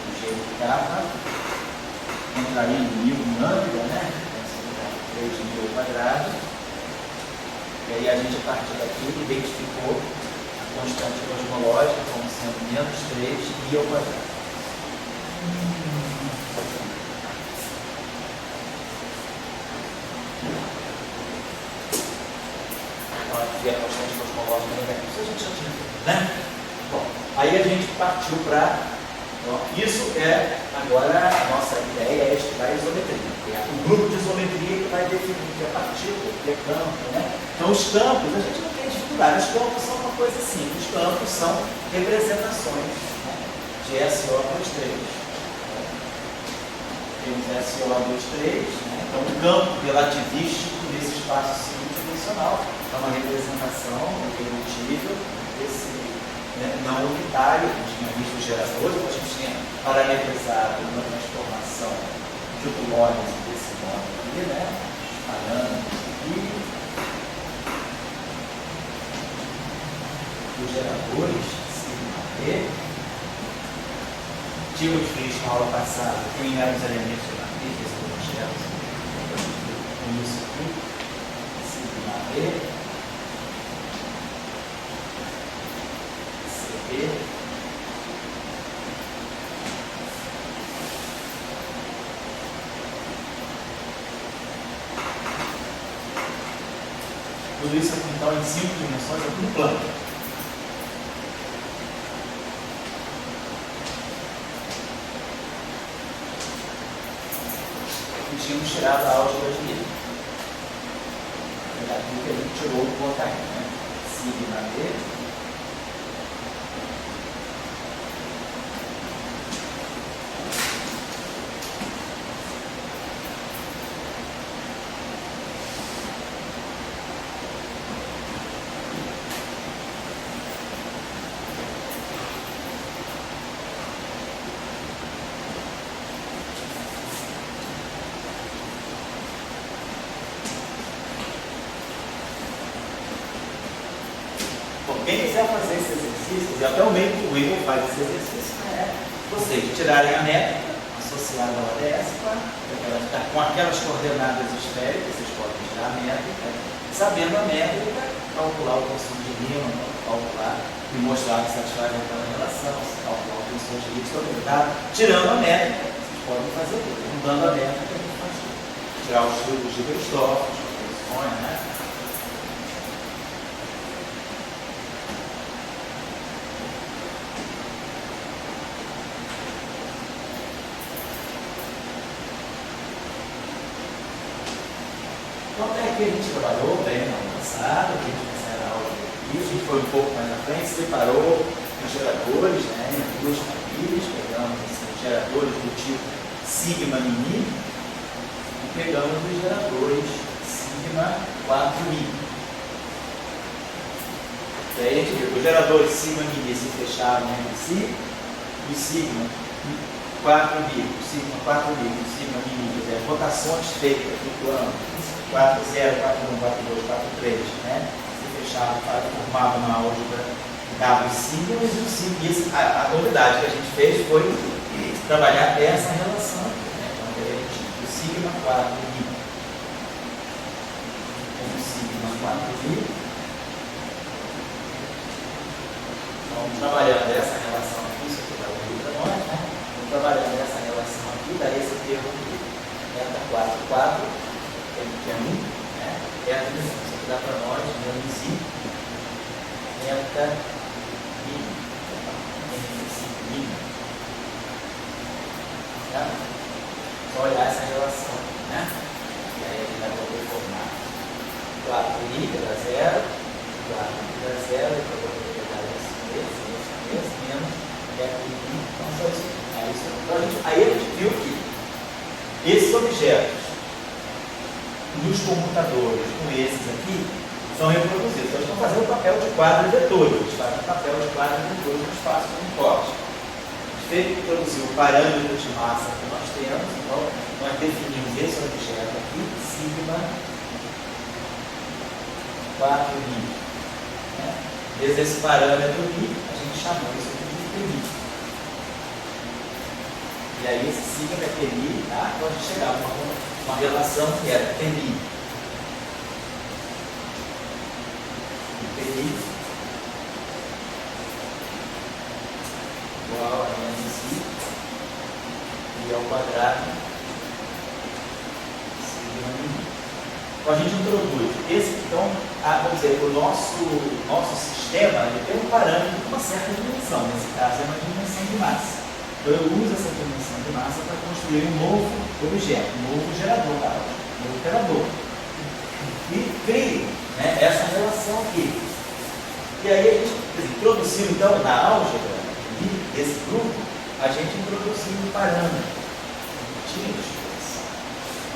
[SPEAKER 1] Do jeito que estava. entraria no lambda, né? 3 μ ao quadrado. E aí a gente, a partir daqui, identificou a constante cosmológica como sendo menos 3 μ ao quadrado. Então, aqui a constante cosmológica negativa. Isso a gente já tinha visto, né? Bom, aí a gente partiu para... Isso é, agora, a nossa ideia é estudar a isometria. É o grupo de isometria que vai definir o que é partícula, o que é campo, né? Então, os campos, a gente não tem dificuldade. Os campos são uma coisa simples. Os campos são representações, né, de SO23. Temos SO23, né? Então, o campo relativístico nesse espaço cinco-dimensional é uma representação irredutível desse... não unitário, a gente tinha visto os geradores, a gente tinha parametrizado uma transformação de homólise desse modo aqui, né? Os parâmetros aqui, os geradores, sigma B. Tínhamos visto na aula passada quem eram os elementos de matriz desses objetos, com isso aqui, sigma B. Tudo isso aqui, então, em 5 dimensões, é tudo plano. E tínhamos tirado a álgebra de Lie. Aqui que a gente tirou o ponto aqui, né? Sigma B. Quem quiser fazer esse exercício, e até o meio que o Igor faz esse exercício, é vocês tirarem a métrica associada ao ADS com aquelas coordenadas esféricas, vocês podem tirar a métrica, sabendo a métrica, calcular o tensor de Riemann, calcular e mostrar que satisfaz aquela relação, calcular o tensor de Riemann, tá? Tirando a métrica, vocês podem fazer tudo. Mudando a métrica, a gente faz tudo. Tirar os livros de Cristóforo, as posições, né? Então, até aqui a gente trabalhou bem no ano passado, aqui a gente começou a aula aqui, a gente foi um pouco mais na frente, separou os geradores, né, em duas famílias, pegamos assim, os geradores do tipo sigma mini e pegamos os geradores sigma 4i. E aí a gente viu que os geradores sigma mini se fecharam entre si, e sigma 4i, o sigma 4i, o sigma mini, quer dizer, rotações feitas no plano 4, 0, 4, 1, 4, 2, 4, 3, né? Se fechava, formava uma álgebra W sigmas e o sigma. A novidade que a gente fez foi trabalhar essa relação, né? Então, o sigma 4i com o sigma 4i. Então, trabalhando essa relação aqui, isso aqui vai vir para nós, né? Então, trabalhando essa relação aqui, daí esse termo aqui, eta 4, 4. Que é 1, né? É a dimensão, isso aqui dá para nós, menos I, eta I, I. Tá? Só olhar essa relação, né? E aí a gente vai poder formar 4I dá 0, 4I dá 0, e para poder pegar esse, menos eta I. Então, só isso. Então, aí a gente viu que esses objetos dos computadores com esses aqui são reproduzidos. Então, eles estão fazendo o papel de quadro e vetores. Eles fazem o papel de quadro e vetores no espaço de corte. A gente teve que produzir o parâmetro de massa que nós temos. Então, nós definimos esse objeto aqui, sigma 4i. Né? Desde esse parâmetro i, a gente chamou isso aqui de I. E aí esse sigma é PMI, tá? Então a gente chegava a uma relação que era PMI. PMI igual a NSI e ao quadrado sigma mini. Então a gente introduz esse, então, vamos dizer, o nosso sistema ele tem um parâmetro de uma certa dimensão, nesse caso é uma dimensão de massa. Então eu uso essa dimensão de massa para construir um novo objeto, um novo gerador, um novo operador. E crio, né, essa relação aqui. E aí a gente introduziu, então, na álgebra desse grupo, a gente introduziu um parâmetro, tipo de expressão.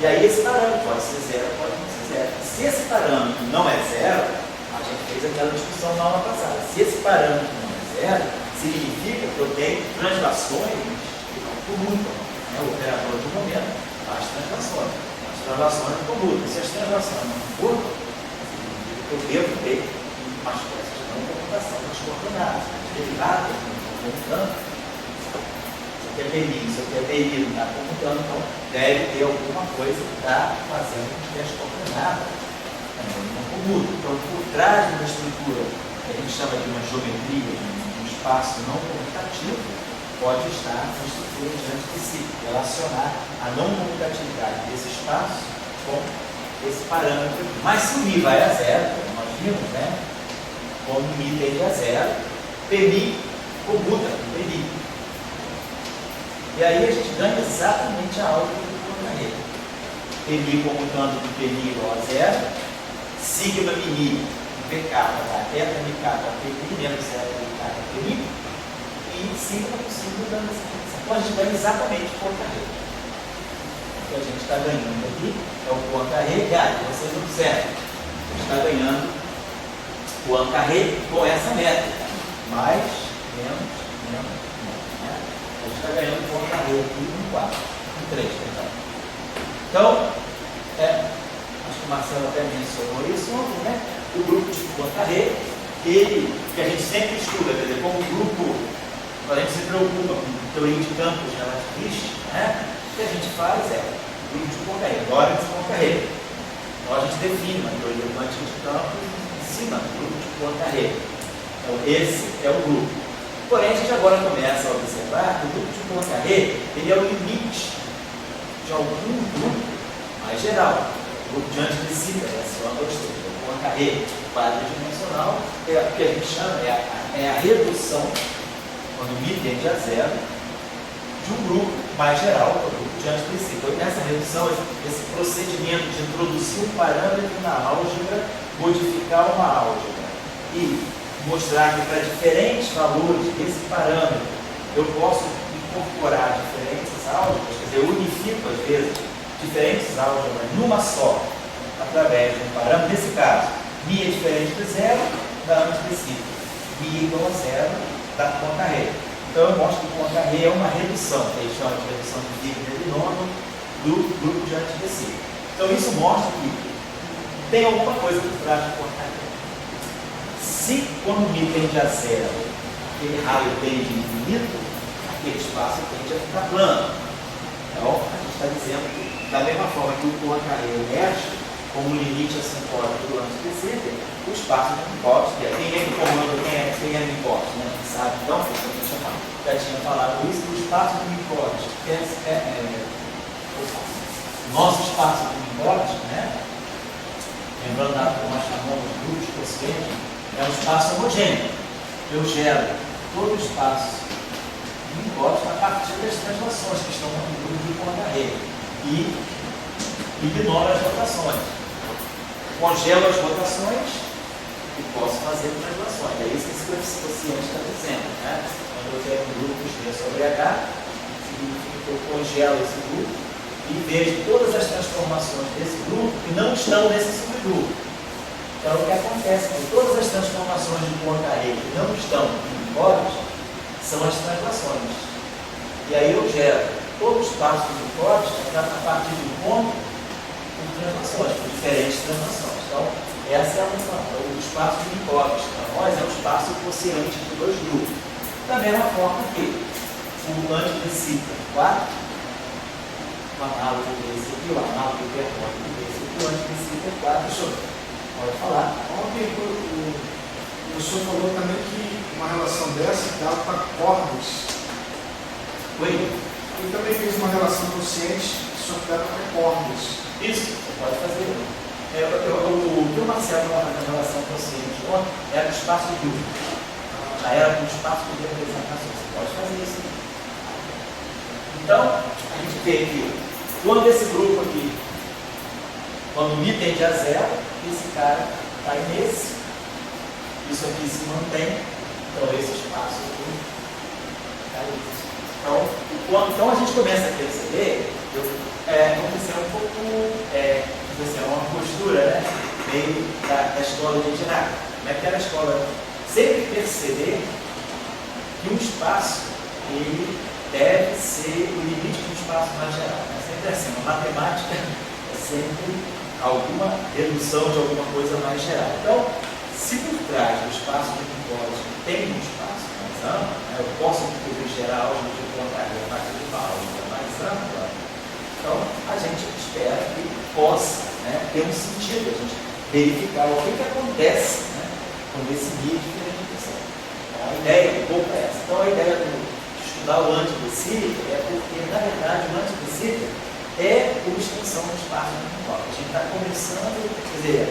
[SPEAKER 1] E aí esse parâmetro pode ser zero, pode não ser zero. Se esse parâmetro não é zero, a gente fez aquela discussão na aula passada. Se esse parâmetro não é zero, significa que eu tenho translações que não comutam. Né? O operador de momento faz translações. As translações não comutam. Se as translações não comutam, significa que eu devo ter umas coisas de não comutação das coordenadas. As derivadas não estão comutando. Isso aqui é PMI, isso aqui é PMI, não está comutando. Então, deve ter alguma coisa que está fazendo com que as coordenadas também não comutam. Então, por trás de uma estrutura que a gente chama de uma geometria, espaço não comutativo, pode estar na estrutura diante de si, relacionar a não comutatividade desse espaço com esse parâmetro. Mas se o Mi vai a zero, como nós vimos, né? Como o Mi tende a zero, PMI comuta com PMI. E aí a gente ganha exatamente a álgebra do Poincare. PMI comutando com PMI igual a zero, sigma mini VK para eta MK para PMI, menos zero MK para PMI, e sigma com sigma dando essa relação. Então a gente ganha exatamente o Poincare. O que a gente está ganhando aqui é o Poincare, vocês observam, a gente está ganhando o Poincare com essa métrica, mais, menos, menos, menos. Né? A gente está ganhando o Poincare aqui em 4, em 3, perdão. Então, acho que o Marcelo até mencionou isso ontem, né? O grupo de Poincare, que a gente sempre estuda, quer dizer, como grupo, quando a gente se preocupa com teoria de campos relativística, né? O que a gente faz é o grupo de Poincare, Lorentz de Poincare. Então a gente define uma teoria quântica de campos em cima do grupo de Poincare. Então esse é o grupo. Porém, a gente agora começa a observar que o grupo de Poincare ele é o limite de algum grupo mais geral. O grupo diante de si, o Poincare quadridimensional, é o que a gente chama, é a redução, quando o Mi tende a zero, de um grupo mais geral, que é o grupo diante de si. Então, nessa redução, esse procedimento de introduzir um parâmetro na álgebra, modificar uma álgebra e mostrar que para diferentes valores desse parâmetro eu posso incorporar diferentes álgebras, quer dizer, eu unifico às vezes diferentes álgebras numa só, através de um parâmetro. Nesse caso, Mi é diferente de zero, da âmbito específico. Mi igual a zero, da Poincare. Então eu mostro que o Poincare é uma redução, que eles chamam de redução de Wigner e Binomio, do grupo diante de si. Então isso mostra que tem alguma coisa por trás do Poincare. Se quando o Mi tende a zero, aquele raio tende a infinito, aquele espaço tende a ficar plano. Então a gente está dizendo que, da mesma forma que o Poincare emerge como limite assimpótico do âmbito específico, o espaço de Minkowski, quem é que comanda, quem é Minkowski, né? Sabe? Então, já tinha falado isso, o espaço de Minkowski, o nosso espaço de Minkowski, né? Lembrando que nós chamamos de grupos conscientes, é um espaço homogêneo. Eu gero todo o espaço de Minkowski a partir das translações que estão no grupo de Poincare e ignoro as rotações. Congelo as rotações e posso fazer translações. É isso que esse coeficiente está dizendo. Né? Quando eu tenho um grupo G sobre H, significa que eu congelo esse grupo e vejo todas as transformações desse grupo que não estão nesse subgrupo. Então, o que acontece é que todas as transformações de Poincare que não estão em Minkowski são as translações. E aí eu gero todo o espaço de Minkowski a partir de um ponto por translações, por diferentes translações. Então, essa é o espaço de Minkowski. Para nós é um espaço quociente de dois grupos. Da mesma forma que o antidecita 4, o análogo desse aqui, o análogo hiperbólico desse aqui, o antidecita 4.
[SPEAKER 3] Professor,
[SPEAKER 1] Pode falar.
[SPEAKER 3] ontem o senhor falou também que uma relação dessa dá para cordas.
[SPEAKER 1] Oi?
[SPEAKER 3] Ele também fez uma relação consciente só que dá para cordas.
[SPEAKER 1] Isso, você pode fazer. O que o Marcelo estava fazendo em relação consciente ontem era o espaço de dúvida. Já era um espaço de representação. Você pode fazer isso. Então, a gente vê que quando esse grupo aqui, quando o I tende a zero, esse cara está nesse, isso aqui se mantém, então esse espaço aqui está isso. Então a gente começa a perceber vamos dizer, um pouco, uma postura, né, meio da escola de Dirac. Naquela escola, sempre perceber que um espaço, ele deve ser o limite de um espaço mais geral. É sempre assim, a matemática é sempre alguma redução de alguma coisa mais geral. Então, se por trás do espaço de topologia tem um espaço mais amplo, né, eu posso incluir geral de contaria a partir de uma aula mais ampla, então a gente espera que possa, né, ter um sentido, a gente verificar o que acontece, né, com esse nível de diferenciação. Então, a ideia um pouco é essa. Então a ideia de estudar o antidecílico é porque, na verdade, o antidecílico é uma extensão do espaço de topologia. A gente está começando, quer dizer,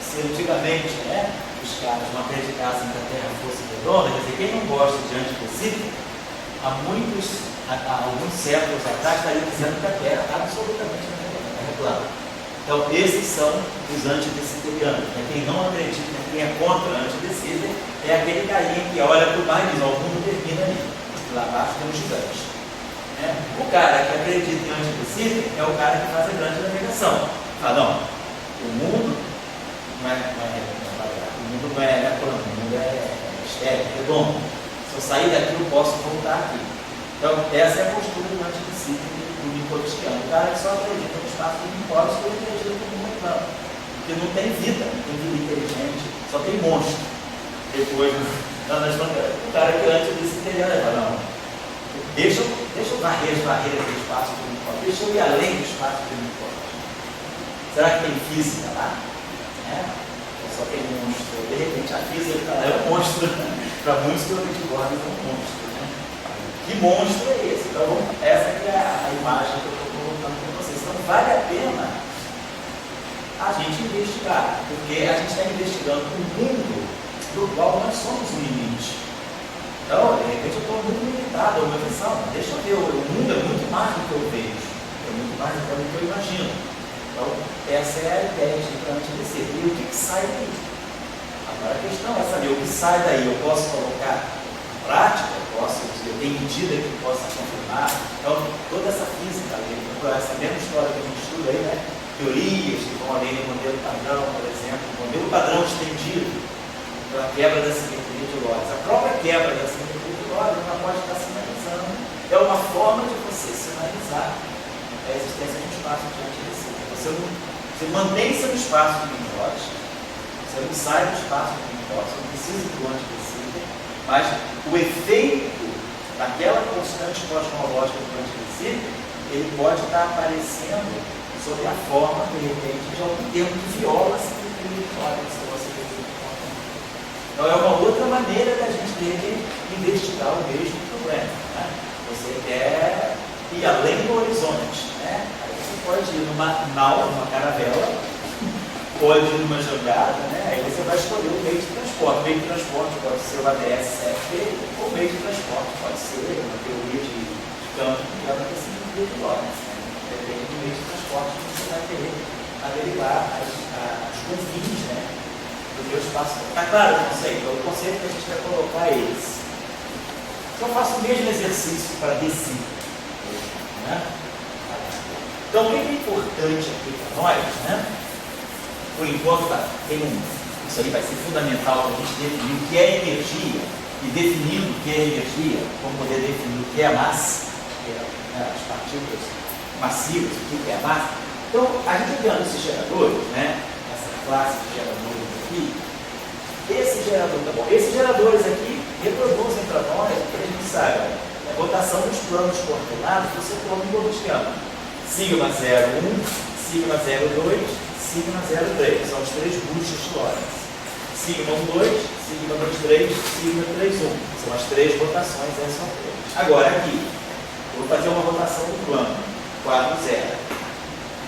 [SPEAKER 1] se antigamente, né, os caras não acreditassem que a Terra fosse redonda, quer dizer, quem não gosta de antidecílico, há alguns séculos atrás estaria dizendo que a Terra está absolutamente plana. Então, esses são os antidecitelianos. Quem não acredita, quem é contra o antidecílio, é aquele carinha que olha para o mar e diz: o mundo termina ali, lá abaixo tem um gigante. O cara que acredita em antidecílio é o cara que faz a grande navegação. Fala, não, o mundo não é plano, o mundo é estéreo, redondo. Se eu sair daqui, eu posso voltar aqui. Então, essa é a postura do antidecílio do nicotiano. O cara que só acredita no espaço do nicotiano, ele acredita no mundo plano. Porque não tem vida, não tem vida inteligente, só tem monstro. Depois, o cara que é antidecílio, ele fala, não, deixa eu varrer as barreiras do espaço do nicotiano, deixa eu ir além do espaço do nicotiano. Será que tem física lá? Só tem monstro. De repente a física é um monstro. Para muitos que eu de bordo é um monstro. Que monstro é esse? Então, essa que é a imagem que eu estou colocando para vocês. Então, vale a pena a gente investigar, porque a gente está investigando um mundo do qual nós somos o limite. Então, de repente, eu estou muito limitado a uma visão. Deixa eu ver, o mundo é muito mais do que eu vejo, é muito mais do que eu imagino. Então, essa é a ideia de antidecílio. E o que sai daí? Agora a questão é saber o que sai daí. Eu posso colocar na prática, eu tenho medida que possa confirmar. Então, toda essa física, essa mesma história que a gente estuda aí, né? Teorias que vão além do modelo padrão, por exemplo, o modelo padrão estendido pela quebra da simetria de Lorentz. A própria quebra da simetria de Lorentz ela pode estar sinalizando. É uma forma de você sinalizar a existência de um espaço de antidecílio. Você mantém-se no espaço de Minot, você não sai do espaço de Minot, você não precisa do antidecílio, mas o efeito daquela constante cosmológica do antidecílio, ele pode estar aparecendo sob a forma, de repente, de algum termo que viola a simetria de Lorentz, se você verifica. Então é uma outra maneira da gente ter que investigar o mesmo problema. Né? Você quer ir além do horizonte. Né? Pode ir numa nau, numa caravela, pode ir numa jangada, né? Aí você vai escolher o meio de transporte. O meio de transporte pode ser o ADS-CFT, ou o meio de transporte pode ser uma teoria de campo que leva para simetria de Lorentz. Né? Depende do meio de transporte que você vai querer averiguar as confins, né, do meu espaço. Está claro o conceito? O conceito que a gente vai colocar é esse. Então eu faço o mesmo exercício para descer. Né? Então, o que é importante aqui para nós, né? Por enquanto, isso aí vai ser fundamental para a gente definir o que é energia, e definindo o que é energia, vamos poder definir o que é massa, que é, né, as partículas massivas, o que é massa. Então, a gente vendo esses geradores, né? Essa classe de geradores aqui, esses geradores aqui reproduzem para nós, que a gente sabe, rotação dos planos coordenados do seu plano gaussiano. Sigma 01, sigma 02, sigma 03. São os três buchos de Lorentz. Sigma 12, sigma 23, sigma 31. São as três rotações S03. Agora, aqui, eu vou fazer uma rotação do plano. 4, 0,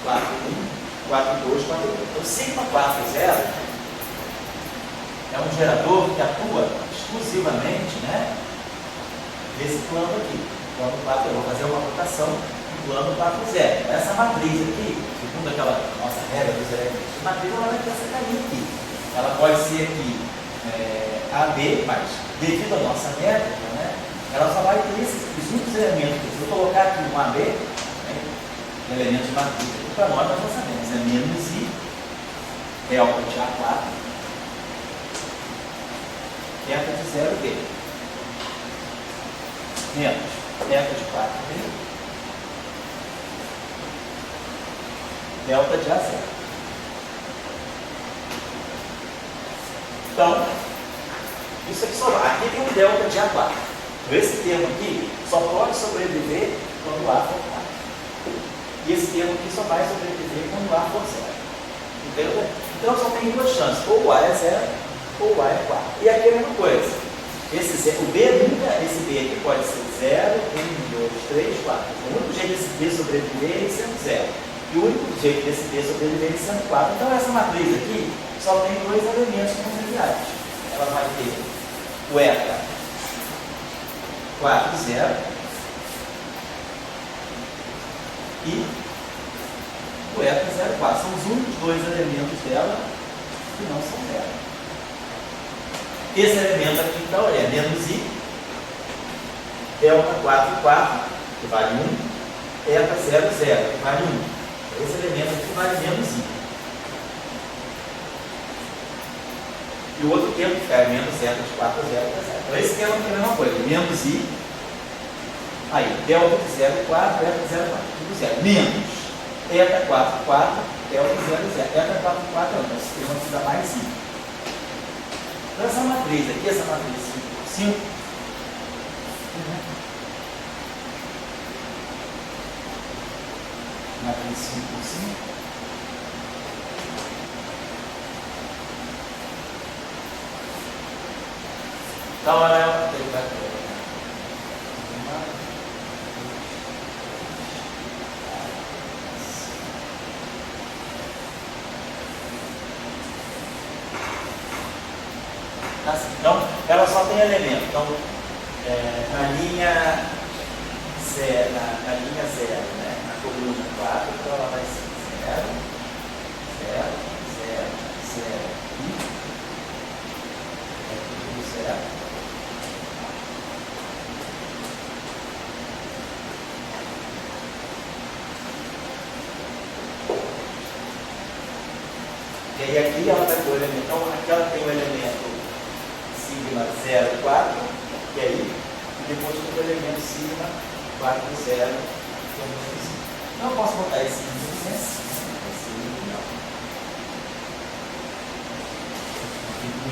[SPEAKER 1] 4, 1, 4, 2, 4, 2. Então, sigma 4, 0 é um gerador que atua exclusivamente, né, nesse plano aqui. Plano 4, eu vou fazer uma rotação do plano 4, 0. Essa matriz aqui, segundo aquela nossa regra dos elementos de matriz, ela vai ter essa carinha aqui. Ela pode ser aqui AB, mas devido à nossa métrica, né, ela só vai ter esses únicos elementos. Se eu colocar aqui um AB, né, elemento de matriz, para nós nós sabemos, é menos I, delta de A4, delta de 0B, menos delta de 4B, delta de A0. Então, isso aqui só vai. Aqui tem um delta de A4. Esse termo aqui só pode sobreviver quando A for 4. E esse termo aqui só vai sobreviver quando A for 0. Entendeu? Então só tem duas chances. Ou A é 0, ou A é 4. E aqui é a mesma coisa. O B nunca, esse B aqui pode ser 0, 1, 2, 3, 4. O único jeito desse B sobreviver é ele sendo 0. E o único jeito desse B sobreviver é ele sendo 4. Então essa matriz aqui só tem dois elementos conjugados. Ela vai ter o eta 4, 0 e o eta 0, 4. São os únicos dois elementos dela que não são 0. Esse elemento aqui, então, é menos I, delta 4, 4, que vale 1, eta 0, 0, que vale 1. Esse elemento aqui vale menos I. E o outro termo que é menos eta de 4 a 0, 0. Então esse termo aqui é a mesma coisa, menos I, aí, delta de 0, 4, eta 0, 4, tudo 0. Menos eta 4, 4, delta 0, 0. Eta 4, 4 é 1, esse termo aqui dá mais I. Então essa matriz aqui, essa matriz 5 por 5, matriz 5 por 5, então ela é uma assim. Então, ela só tem elemento. Então, na linha 0, né? Na coluna 4, então ela vai ser 0, 0, 0, 0 e é tudo 0. E aí aqui ela vai ter o elemento. Então, aqui ela tem o elemento sigma 0, 4, e aí depois tem o elemento sigma 4, 0, não posso botar esse não.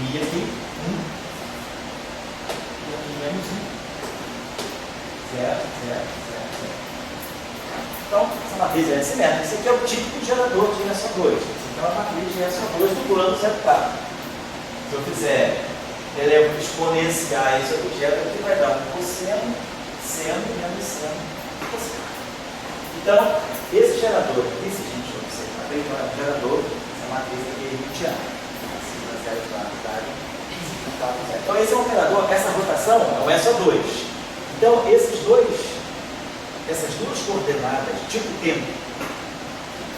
[SPEAKER 1] I aqui, 1, e aqui menos 1, 0, 0, 0, 0. Então, essa matriz é simétrica. Esse aqui é o típico de gerador de SO2. Então, a matriz de SO2 do plano 0,4. Se eu fizer exponenciais esse objeto aqui, vai dar 1 cosseno, seno menos seno cosseno. Então, esse gerador aqui, se a gente observar bem, é um gerador, essa matriz aqui é Hamiltoniana. Sigma 0, 4, sigma 4, 0. Então, esse é um operador, essa rotação é o SO2. Então, essas duas coordenadas, tipo tempo,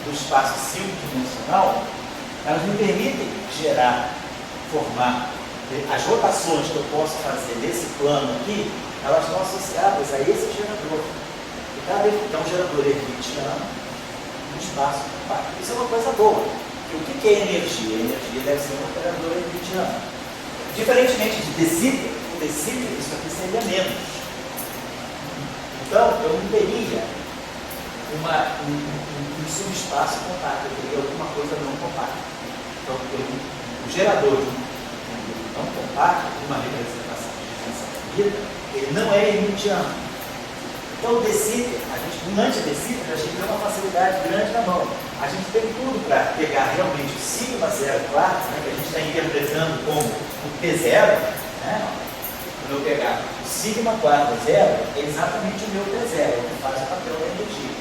[SPEAKER 1] do espaço 5-dimensional, elas me permitem formar as rotações que eu posso fazer nesse plano aqui, elas estão associadas a esse gerador. E cada vez que é um gerador hermitiano, no espaço compacto. Isso é uma coisa boa. E o que é energia? A energia deve ser um operador hermitiano. Diferentemente de de Sitter, o de Sitter, isso aqui seria menos. Então, eu não teria um subespaço compacto, eu teria alguma coisa não compacta. Então, o gerador não compacto, de uma representação de vida, ele não é hermitiano. Então o decíter, um antidecíter, a gente tem uma facilidade grande na mão. A gente tem tudo para pegar realmente o sigma 0 quarto, né, que a gente está interpretando como o T0, né? Quando eu pegar o sigma 4 zero, é exatamente o meu T0, que faz o papel da energia.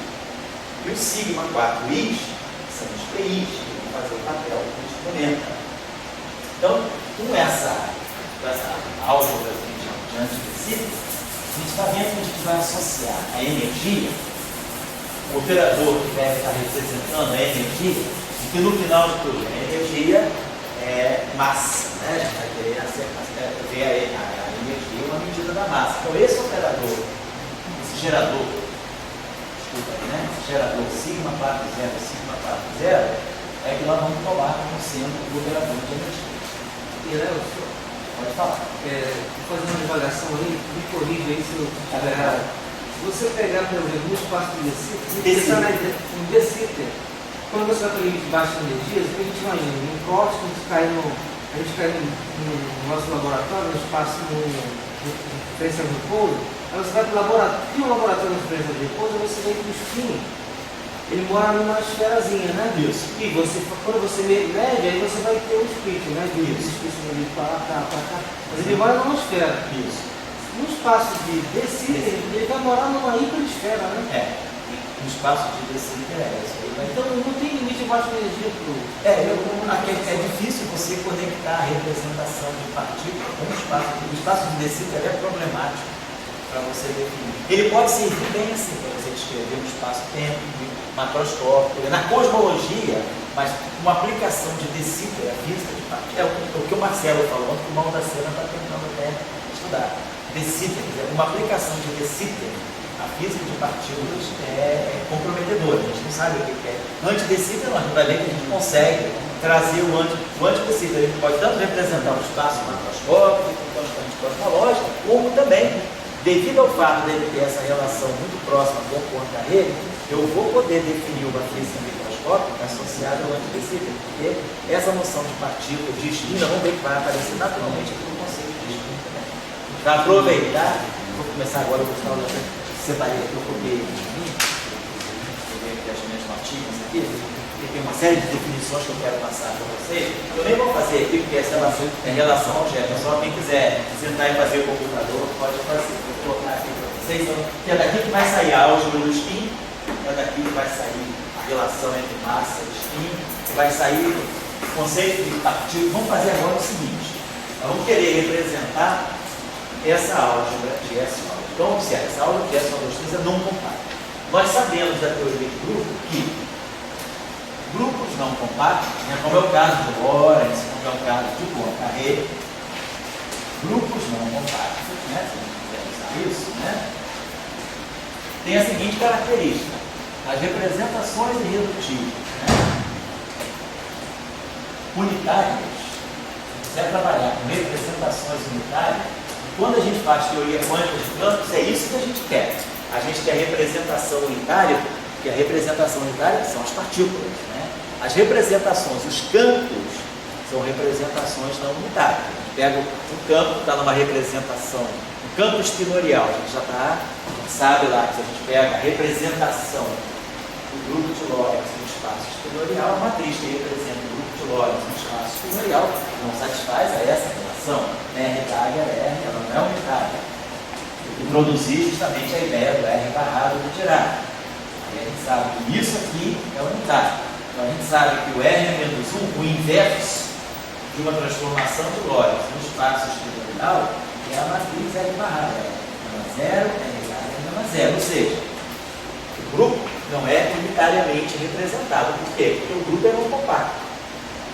[SPEAKER 1] E o sigma 4 is são os PIs, que vão fazer o papel do instrumento. Então, com essa álgebra de antidecíter, a gente está vendo que a gente vai associar a energia, o operador que deve estar representando a energia, e que no final de tudo, a energia é massa, né? A gente vai querer ver a energia uma medida da massa. Então esse operador, esse gerador, esse gerador sigma 4 zero, sigma 4 zero, é que nós vamos tomar como sendo o operador de energia.
[SPEAKER 2] E Nelson,
[SPEAKER 1] pode falar.
[SPEAKER 2] Vou fazer uma divagação aí, me corrija aí se eu estiver errado. Se você pegar, por exemplo, no espaço de decíter, quando você vai para limite de baixa energia, a gente imagina, um corte, a gente cai no nosso laboratório, no espaço de diferença de repouso, aí você vai para o laboratório, cria um laboratório de diferença de repouso, aí você vê que o spin, ele mora numa esferazinha, né?
[SPEAKER 1] Isso.
[SPEAKER 2] E quando você mede, aí você vai ter um spin, né? De para cá. Mas ele mora numa esfera.
[SPEAKER 1] Isso.
[SPEAKER 2] No espaço de decíter, ele vai morar numa hiperesfera, né?
[SPEAKER 1] No espaço de decíter é isso.
[SPEAKER 2] Então não tem limite de baixa energia para o...
[SPEAKER 1] É difícil você conectar a representação de partícula com o espaço. O espaço de decíter é problemático para você definir. Ele pode servir bem assim, para você descrever um espaço-tempo, macroscópico, na cosmologia, mas uma aplicação de decíter, a física de partícula, é o que o Marcelo falou, que o Mão da Cena está tentando até estudar. Decíter, uma aplicação de decíter, a física de partículas é comprometedora, a gente não sabe o que é. Antidecíter, nós vai ver que a gente consegue trazer o antidecíter, ele pode tanto representar o espaço macroscópico, constante cosmológica, como também, devido ao fato dele ter essa relação muito próxima com o Poincaré, eu vou poder definir uma física microscópica associada ao antidecíter, porque essa noção de partícula, de spin, vamos ver que vai aparecer naturalmente aqui no conceito de spin também. Para aproveitar, vou começar agora, eu vou falar separei aqui, eu copiei aqui as minhas notinhas aqui, porque tem uma série de definições que eu quero passar para vocês. Eu nem vou fazer aqui, porque essa é em relação ao objeto, só quem quiser sentar e fazer o computador, pode fazer. Vou colocar aqui para vocês, que é daqui que vai sair a álgebra do spin, é daqui que vai sair a relação entre massa e spin, vai sair o conceito de partícula. Vamos fazer agora o seguinte, nós vamos querer representar essa álgebra de S. Então, observe, essa álgebra de S é não compacta. Nós sabemos da teoria de grupo que grupos não compactos, né, como é o caso de Lorentz, como é o caso de Poincaré, grupos não compactos, né, se a gente quiser usar isso, né, tem a seguinte característica: as representações irredutíveis, né, unitárias, se quiser trabalhar com representações unitárias, quando a gente faz teoria quântica de campos, é isso que a gente quer. A gente quer representação unitária, que a representação unitária são as partículas, né? As representações, os campos, são representações não unitárias. A gente pega um campo que está numa representação, um campo espinorial, a gente já sabe lá que se a gente pega a representação do grupo de Lorentz no espaço espinorial, a matriz que representa o grupo de Lorentz no espaço espinorial não satisfaz a essa relação. R tag é R, ela não é unitária. Eu introduzi justamente a ideia do R barrado do tirar. E a gente sabe que isso aqui é unitário. Então a gente sabe que o R menos 1, o inverso de uma transformação de Lorentz no espaço espinorial, é a matriz R barrado. R =0, R =0. Ou seja, o grupo não é unitariamente representado. Por quê? Porque o grupo é não compacto.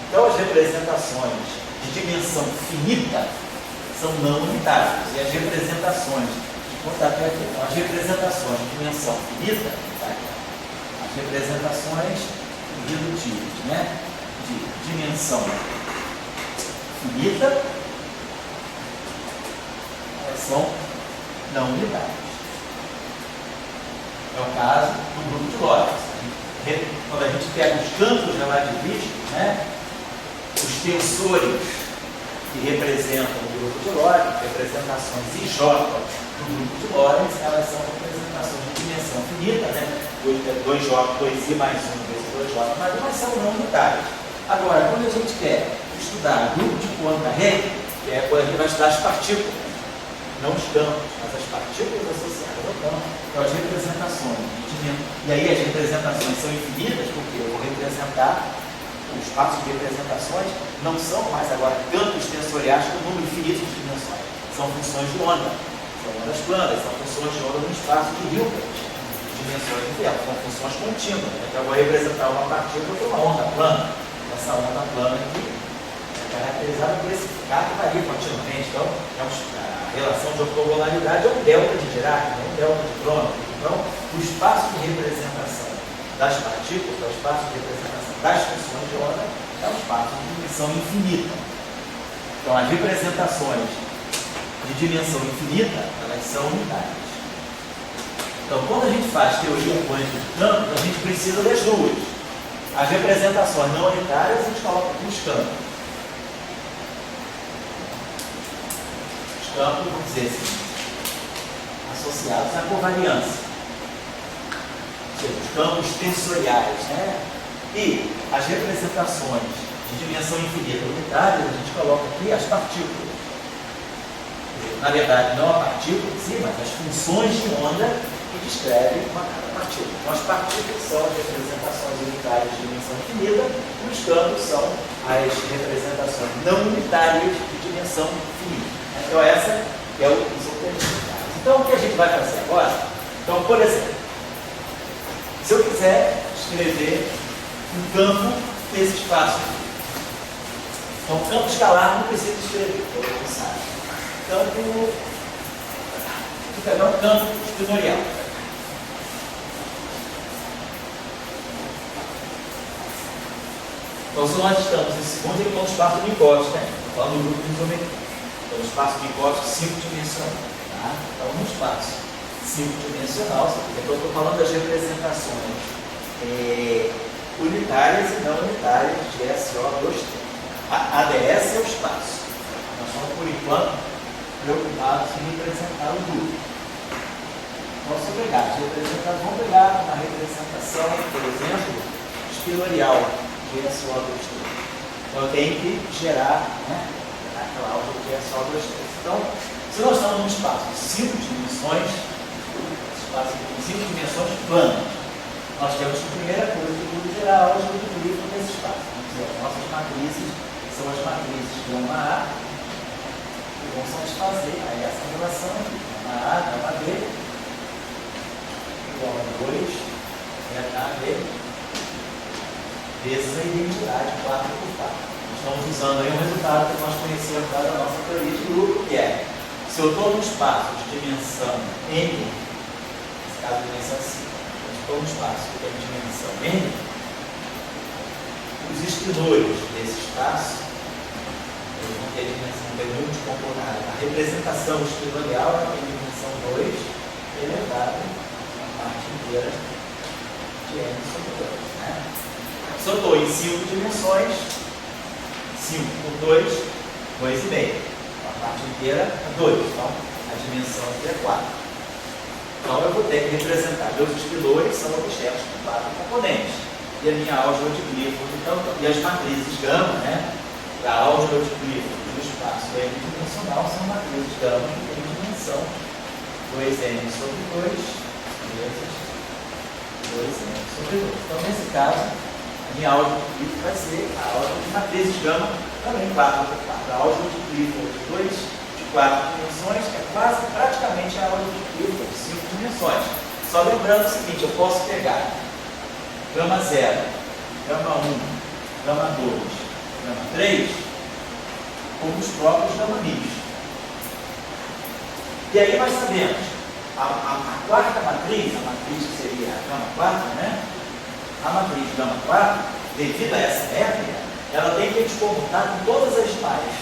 [SPEAKER 1] Então as representações de dimensão finita são não unitárias. E as representações as representações de dimensão finita, as representações irredutíveis, né, de dimensão finita, elas são não unitárias. É o caso do grupo de Lorentz. Quando a gente pega os campos relativísticos, né, os tensores que representam o grupo de Lorentz, representações IJ do grupo de Lorentz, elas são representações dimensão finita, né? 2i mais 1 vezes 2j mais 1, mas são não unitários. Agora, quando a gente quer estudar grupo de ponto da rede, quando a gente vai estudar as partículas, não os campos, mas as partículas associadas ao campo, então as representações de dimensão. E aí as representações são infinitas, porque eu vou representar, os espaços de representações não são mais agora campos tensoriais com número infinito de dimensões, são funções de onda, são ondas planas, são funções de onda no espaço de Hilbert, dimensões diversas, são funções contínuas. Então eu vou representar uma partícula por uma onda plana. Essa onda plana aqui é caracterizada por esse K que varia continuamente. Então, a relação de ortogolaridade é um delta de Dirac, não um delta de Kronecker. Então, o espaço de representação das partículas, o espaço de representação das funções de onda, é um espaço de dimensão infinita. Então, as representações de dimensão infinita, elas são unitárias. Então, quando a gente faz teoria quântica de campos, a gente precisa das duas. As representações não unitárias a gente coloca aqui os campos. Os campos, vamos dizer assim, associados à covariância. Ou seja, os campos tensoriais, né? E as representações de dimensão infinita unitárias, a gente coloca aqui as partículas. Na verdade, não a partícula em si, mas as funções de onda que descrevem uma cada partícula. Então, as partículas são as representações unitárias de dimensão infinita e os campos são as representações não unitárias de dimensão finita. Então, essa é o isotermismo. Então, o que a gente vai fazer agora? Então, por exemplo, se eu quiser escrever um campo nesse espaço aqui. Então, campo escalar não precisa escrever, todo mundo sabe. Vou pegar um campo espitorial. Então, se nós estamos em segundo, ele é um espaço de Minkowski, né? Estou falando do grupo de isometria. Então, o espaço de Minkowski 5-dimensional. Tá? Então, um espaço 5-dimensional, então eu estou falando das representações unitárias e não unitárias de SO2. A ADS é o espaço. Nós estamos, por enquanto, preocupados em representar o grupo. Então, se eu pegar, vamos pegar uma representação, por exemplo, espirorial de SO2. Então, eu tenho que gerar, né, aquela álgebra de SO2. Então, se nós estamos num espaço de 5 dimensões, espaço de 5 dimensões planas, nós temos que, primeira coisa de tudo, gerar a álgebra de Clifford nesse espaço. Vamos dizer, as nossas matrizes são as matrizes gama A, que vão satisfazer aí essa relação aqui, gama A, gama B, igual a 2, beta B, vezes a identidade 4 por 4. Estamos usando aí um resultado que nós conhecemos da nossa teoria de grupo, que é, se eu estou num espaço de dimensão n, nesse caso dimensão 5, eu estou num espaço que tem dimensão n, os espinores desse espaço, eles vão ter dimensão multicomponada. A representação espinorial tem dimensão 2, elevada a parte inteira de n sobre 2. Né? Se eu estou em 5 dimensões, 5 por 2, 2,5. A parte inteira é 2. Então, a dimensão aqui é 4. Então, eu vou ter que representar meus espilores, são objetos com 4 componentes. E a minha álgebra de Clifford, então, e as matrizes gama, né? A álgebra de Clifford do espaço n-dimensional são matrizes gama que tem dimensão 2n sobre 2 vezes 2n sobre 2. Então, nesse caso, a minha álgebra de Clifford vai ser a álgebra de matrizes gama, também 4 por 4. A álgebra de Clifford de 4 dimensões é quase praticamente a álgebra de Clifford de 5 dimensões. Só lembrando o seguinte, eu posso pegar gama 0, gama 1, gama 2, gama 3, como os próprios gama mis. E aí nós sabemos, a quarta matriz, a matriz que seria a gama 4, né? A matriz gama 4, devido a essa métrica, ela tem que descomputar com todas as pais.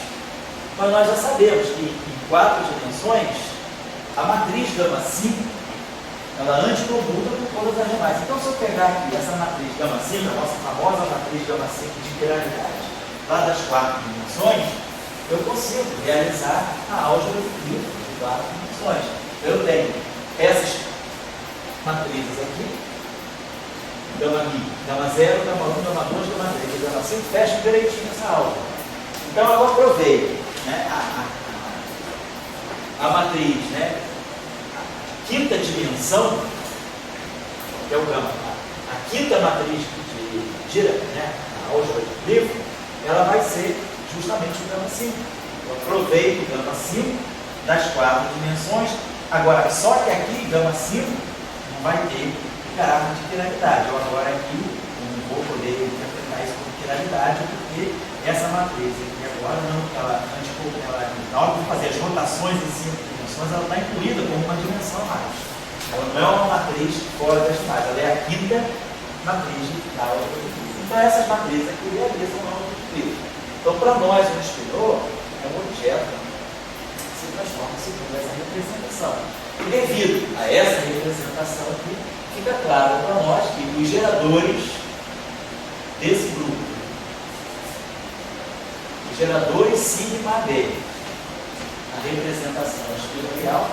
[SPEAKER 1] Mas nós já sabemos que em 4 dimensões, a matriz gama 5, ela anticomputa com todas as demais. Então, se eu pegar aqui essa matriz gama 5, a nossa famosa matriz gama 5 de integralidade, lá das 4 dimensões, eu consigo realizar a álgebra de Clifford de 4 dimensões. Eu tenho essas matrizes aqui, gama mi, gama 0, gama 1, gama 2, gama 3, gama 5, fecha direitinho essa álgebra. Então eu aproveito, né, a matriz, né, a quinta dimensão, que é o gama, a quinta matriz de gira, né, a álgebra de Clifford, ela vai ser justamente o gama 5. Eu aproveito o gama 5 das 4 dimensões. Agora, só que aqui, gama 5 não vai ter caráter de quiralidade. Eu agora aqui não vou poder interpretar isso como quiralidade, porque essa matriz aqui agora, não, na hora de fazer as rotações em 5 dimensões, ela está incluída como uma dimensão a mais. Ela não é uma matriz fora das demais, ela é a quinta matriz da álgebra de Clifford. Então, essas matrizes aqui realizam a álgebra de Clifford. Então, para nós, o espinor é um objeto que se transforma segundo essa representação. E devido a essa representação aqui, fica claro para nós que os geradores desse grupo, os geradores sigma D, a representação espinorial,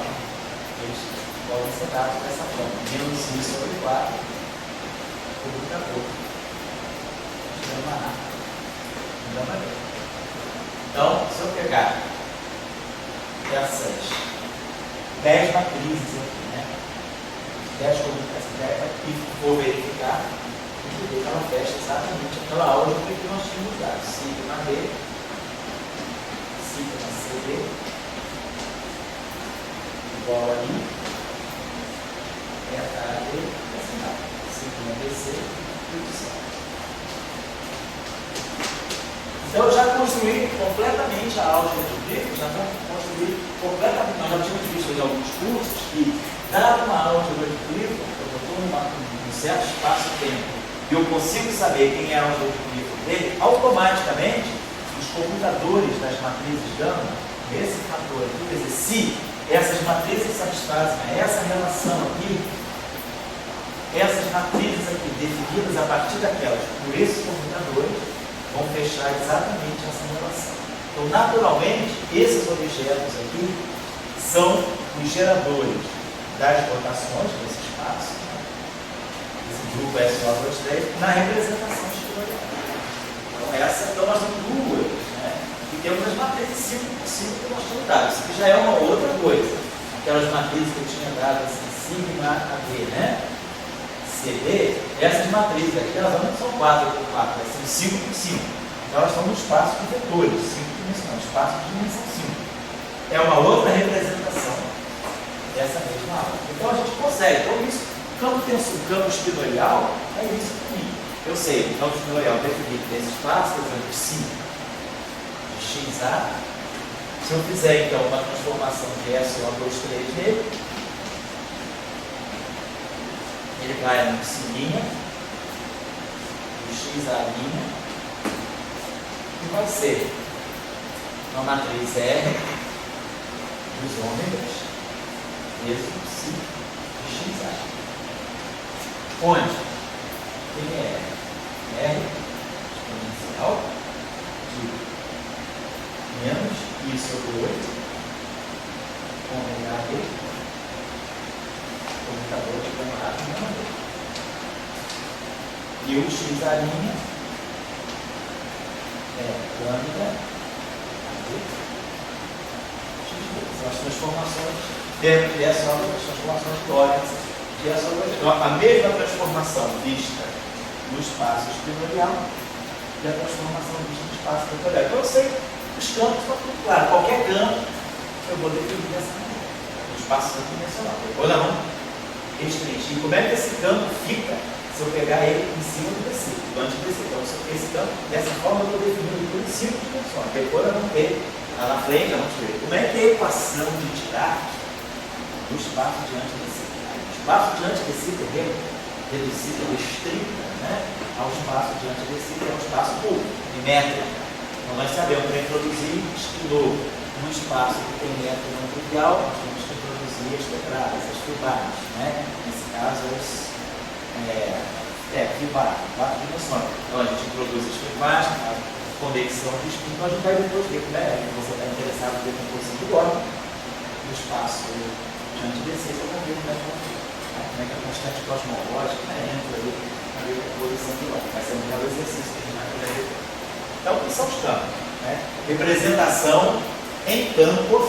[SPEAKER 1] eles podem ser dados dessa forma: menos I sobre 4, por acabou. Gama A, gama B. Então, se eu pegar essas 10 matrizes aqui, né? 10 comunicações, e for verificar, a gente vê que ela fecha exatamente aquela álgebra que nós tínhamos dado. Sigma B, sigma CD, igual a I, beta AD, sigma BC, tudo certo. Então, eu já construí completamente a álgebra de Clifford, já construí completamente. Nós já tínhamos visto em alguns cursos que, dada uma álgebra de Clifford, eu estou num certo espaço-tempo e eu consigo saber quem é a álgebra de Clifford dele, automaticamente, os computadores das matrizes gama, esse fator aqui, quer dizer, se essas matrizes satisfazem a essa relação aqui, essas matrizes aqui, definidas a partir daquelas por esses computadores, vão fechar exatamente essa relação. Então, naturalmente, esses objetos aqui são os geradores das rotações desse espaço, né? Esse grupo SO23, na representação espinorial. Então, nós temos duas, né? E temos as matrizes 5 por 5 que nós temos dado. Isso aqui já é uma outra coisa. Aquelas matrizes que eu tinha dado, assim, sigma AD, né? CD, essas matrizes aqui, elas não são 4 por 4, elas são 5 por 5. Então, elas estão no espaço de vetores, 5 dimensões, espaço de dimensão 5. É uma outra representação dessa mesma aula. Então, a gente consegue. Então, isso, campo espinorial, é isso aqui. Eu sei, o campo espinorial definido nesse espaço, por exemplo, 5 de XA. Se eu fizer, então, uma transformação de SO23 nele, ele vai no sininha, do XA', e vai ser uma matriz R dos ômegas vezes 5 de XA. Onde? Quem é R? R exponencial de menos I sobre 8 ômega D, computador de gama A e gama B. E o XA' é lambda AD x2. São as transformações dentro dessas transformações teóricas de SO23. Então, a mesma transformação vista no espaço espinorial e a transformação vista no espaço vetorial. Então, eu sei os campos, está tudo claro. Qualquer campo eu vou definir dessa maneira. No espaço tridimensional. Depois nós vamos restringir. Como é que esse campo fica se eu pegar ele em cima do tecido, do antitecido? Então, esse campo, dessa forma, eu estou definindo tudo em 5 dimensões. Depois nós vamos ter, lá na frente, nós vamos ver como é que é a equação de Dirac do espaço de antitecido. O espaço de antitecido é reduzido, restrito, né, ao espaço de antitecido, que é um espaço puro, de métrica. Então, nós sabemos para introduzir espinor no espaço que tem métrica não trivial, nós temos que introduzir as quebradas, as fibradas, né? Nesse caso, fibrar, 4 dimensões. Então, a gente introduz as fibradas, a conexão de espinho, então a gente vai depois ver como é, você está interessado em decomposição do órgão, no espaço de antitecido, eu vou ver como é que é a bastante cosmológica, né? Entra ali na decomposição de Locke. Vai ser um belo exercício que a gente vai poder ver. Então, o que são os campos? Né? Representação em campos,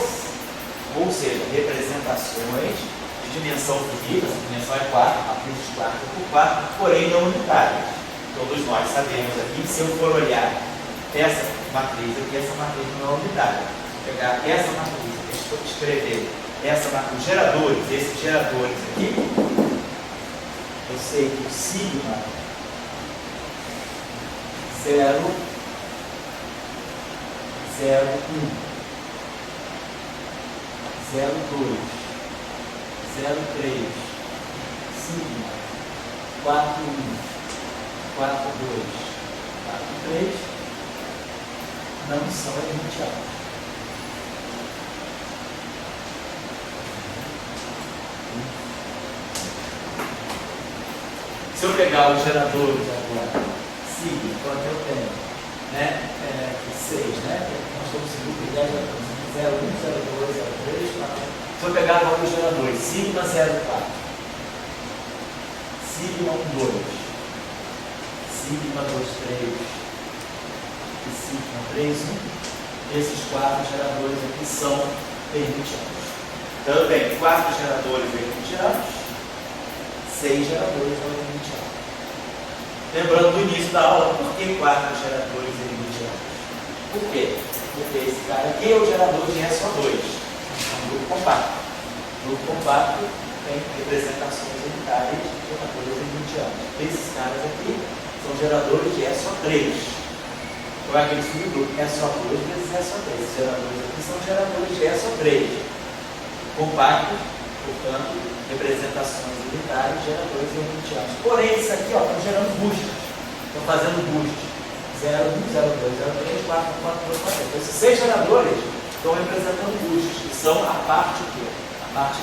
[SPEAKER 1] ou seja, representações de dimensão finita, essa dimensão é 4, matriz de 4 por 4, porém não unitárias. Todos nós sabemos aqui, se eu for olhar essa matriz aqui, essa matriz não é unitária. Vou pegar essa matriz aqui, escrever essa matriz, geradores, esses geradores aqui, eu sei que o sigma 0, 0, 1, 0, 2, 0, 3, sigma 4, 1, 4, 2, 4, 3, não são hermitianos. Se eu pegar os geradores agora, sigma, quanto eu tenho, né? 6, né? Nós estamos em grupo de 10 geradores, 0, 1, 0, 2, 0, 3, 4. Se eu pegar agora os geradores, sigma 0, 4, sigma 1, 2, sigma 2, 3 e sigma 3, 1, esses 4 geradores aqui são hermitianos. Também 4 geradores hermitianos, 6 geradores não hermitianos. Lembrando do início da aula, por que 4 geradores hermitianos? Por quê? Porque esse cara aqui é o gerador de SO2, é um grupo compacto. O grupo compacto tem representações unitárias de geradores hermitianos. Esses caras aqui são geradores de SO3. Ou aquele subgrupo SO2 vezes SO3. Esses geradores aqui são geradores de SO3. Compactos, portanto, representações unitárias, geradores hermitianos. Porém, isso aqui estão gerando boosts. Estão fazendo boost. 0, 1, 0, 2, 0, 3, 4, 4, 2, 4. Então, esses 6 geradores estão representando boosts, que são a parte o quê? A parte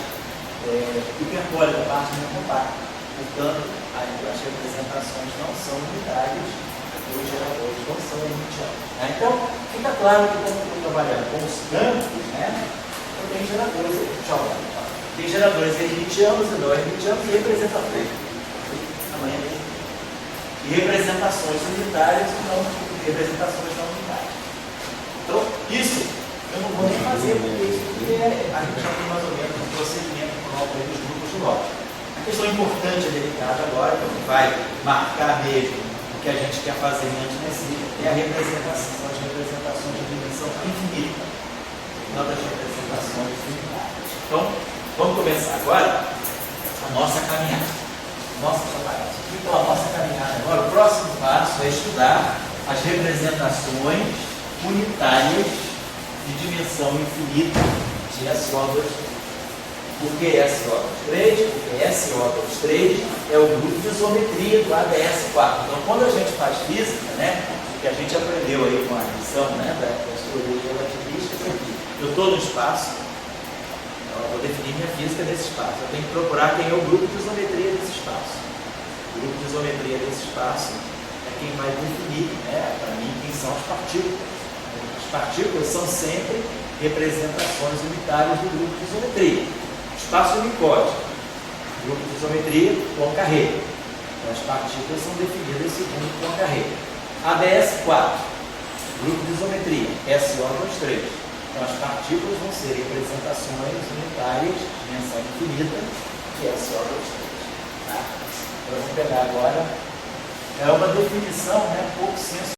[SPEAKER 1] hiperbólica, a parte não compacta. Portanto, as representações não são unitárias, os geradores não são hermitianos. Né? Então, fica claro que quando eu estou trabalhando com os campos, né, eu tenho geradores hermitianos. Tem geradores hermitianos e não hermitianos e representações. Amanhã mesmo. E representações unitárias e não representações não unitárias. Então, isso eu não vou nem fazer, porque isso aqui a gente já tem mais ou menos um procedimento próprio dos grupos de Locke. A questão importante e delicada agora, que vai marcar mesmo o que a gente quer fazer em antimessível, é a representação, as representações de dimensão infinita, não das representações unitárias. Então, vamos começar agora a nossa caminhada. Nossa trabalhada. Então, a nossa caminhada agora, o próximo passo é estudar as representações unitárias de dimensão infinita de SO2. Por que SO2? Porque SO2 é o grupo de isometria do ADS4. Então, quando a gente faz física, né, o que a gente aprendeu aí com a lição, né, da teoria relativística, eu estou no espaço. Eu vou definir minha física desse espaço. Eu tenho que procurar quem é o grupo de isometria desse espaço. O grupo de isometria desse espaço é quem vai definir, né, para mim, quem são as partículas. As partículas são sempre representações unitárias do grupo de isometria. Espaço unicótico, grupo de isometria, Poincare. Então, as partículas são definidas segundo Poincare. ADS4, grupo de isometria, SO2, 3. Então, as partículas vão ser representações unitárias de dimensão infinita, que é SO2. Tá? Então, eu vou pegar agora, é uma definição, né, pouco senso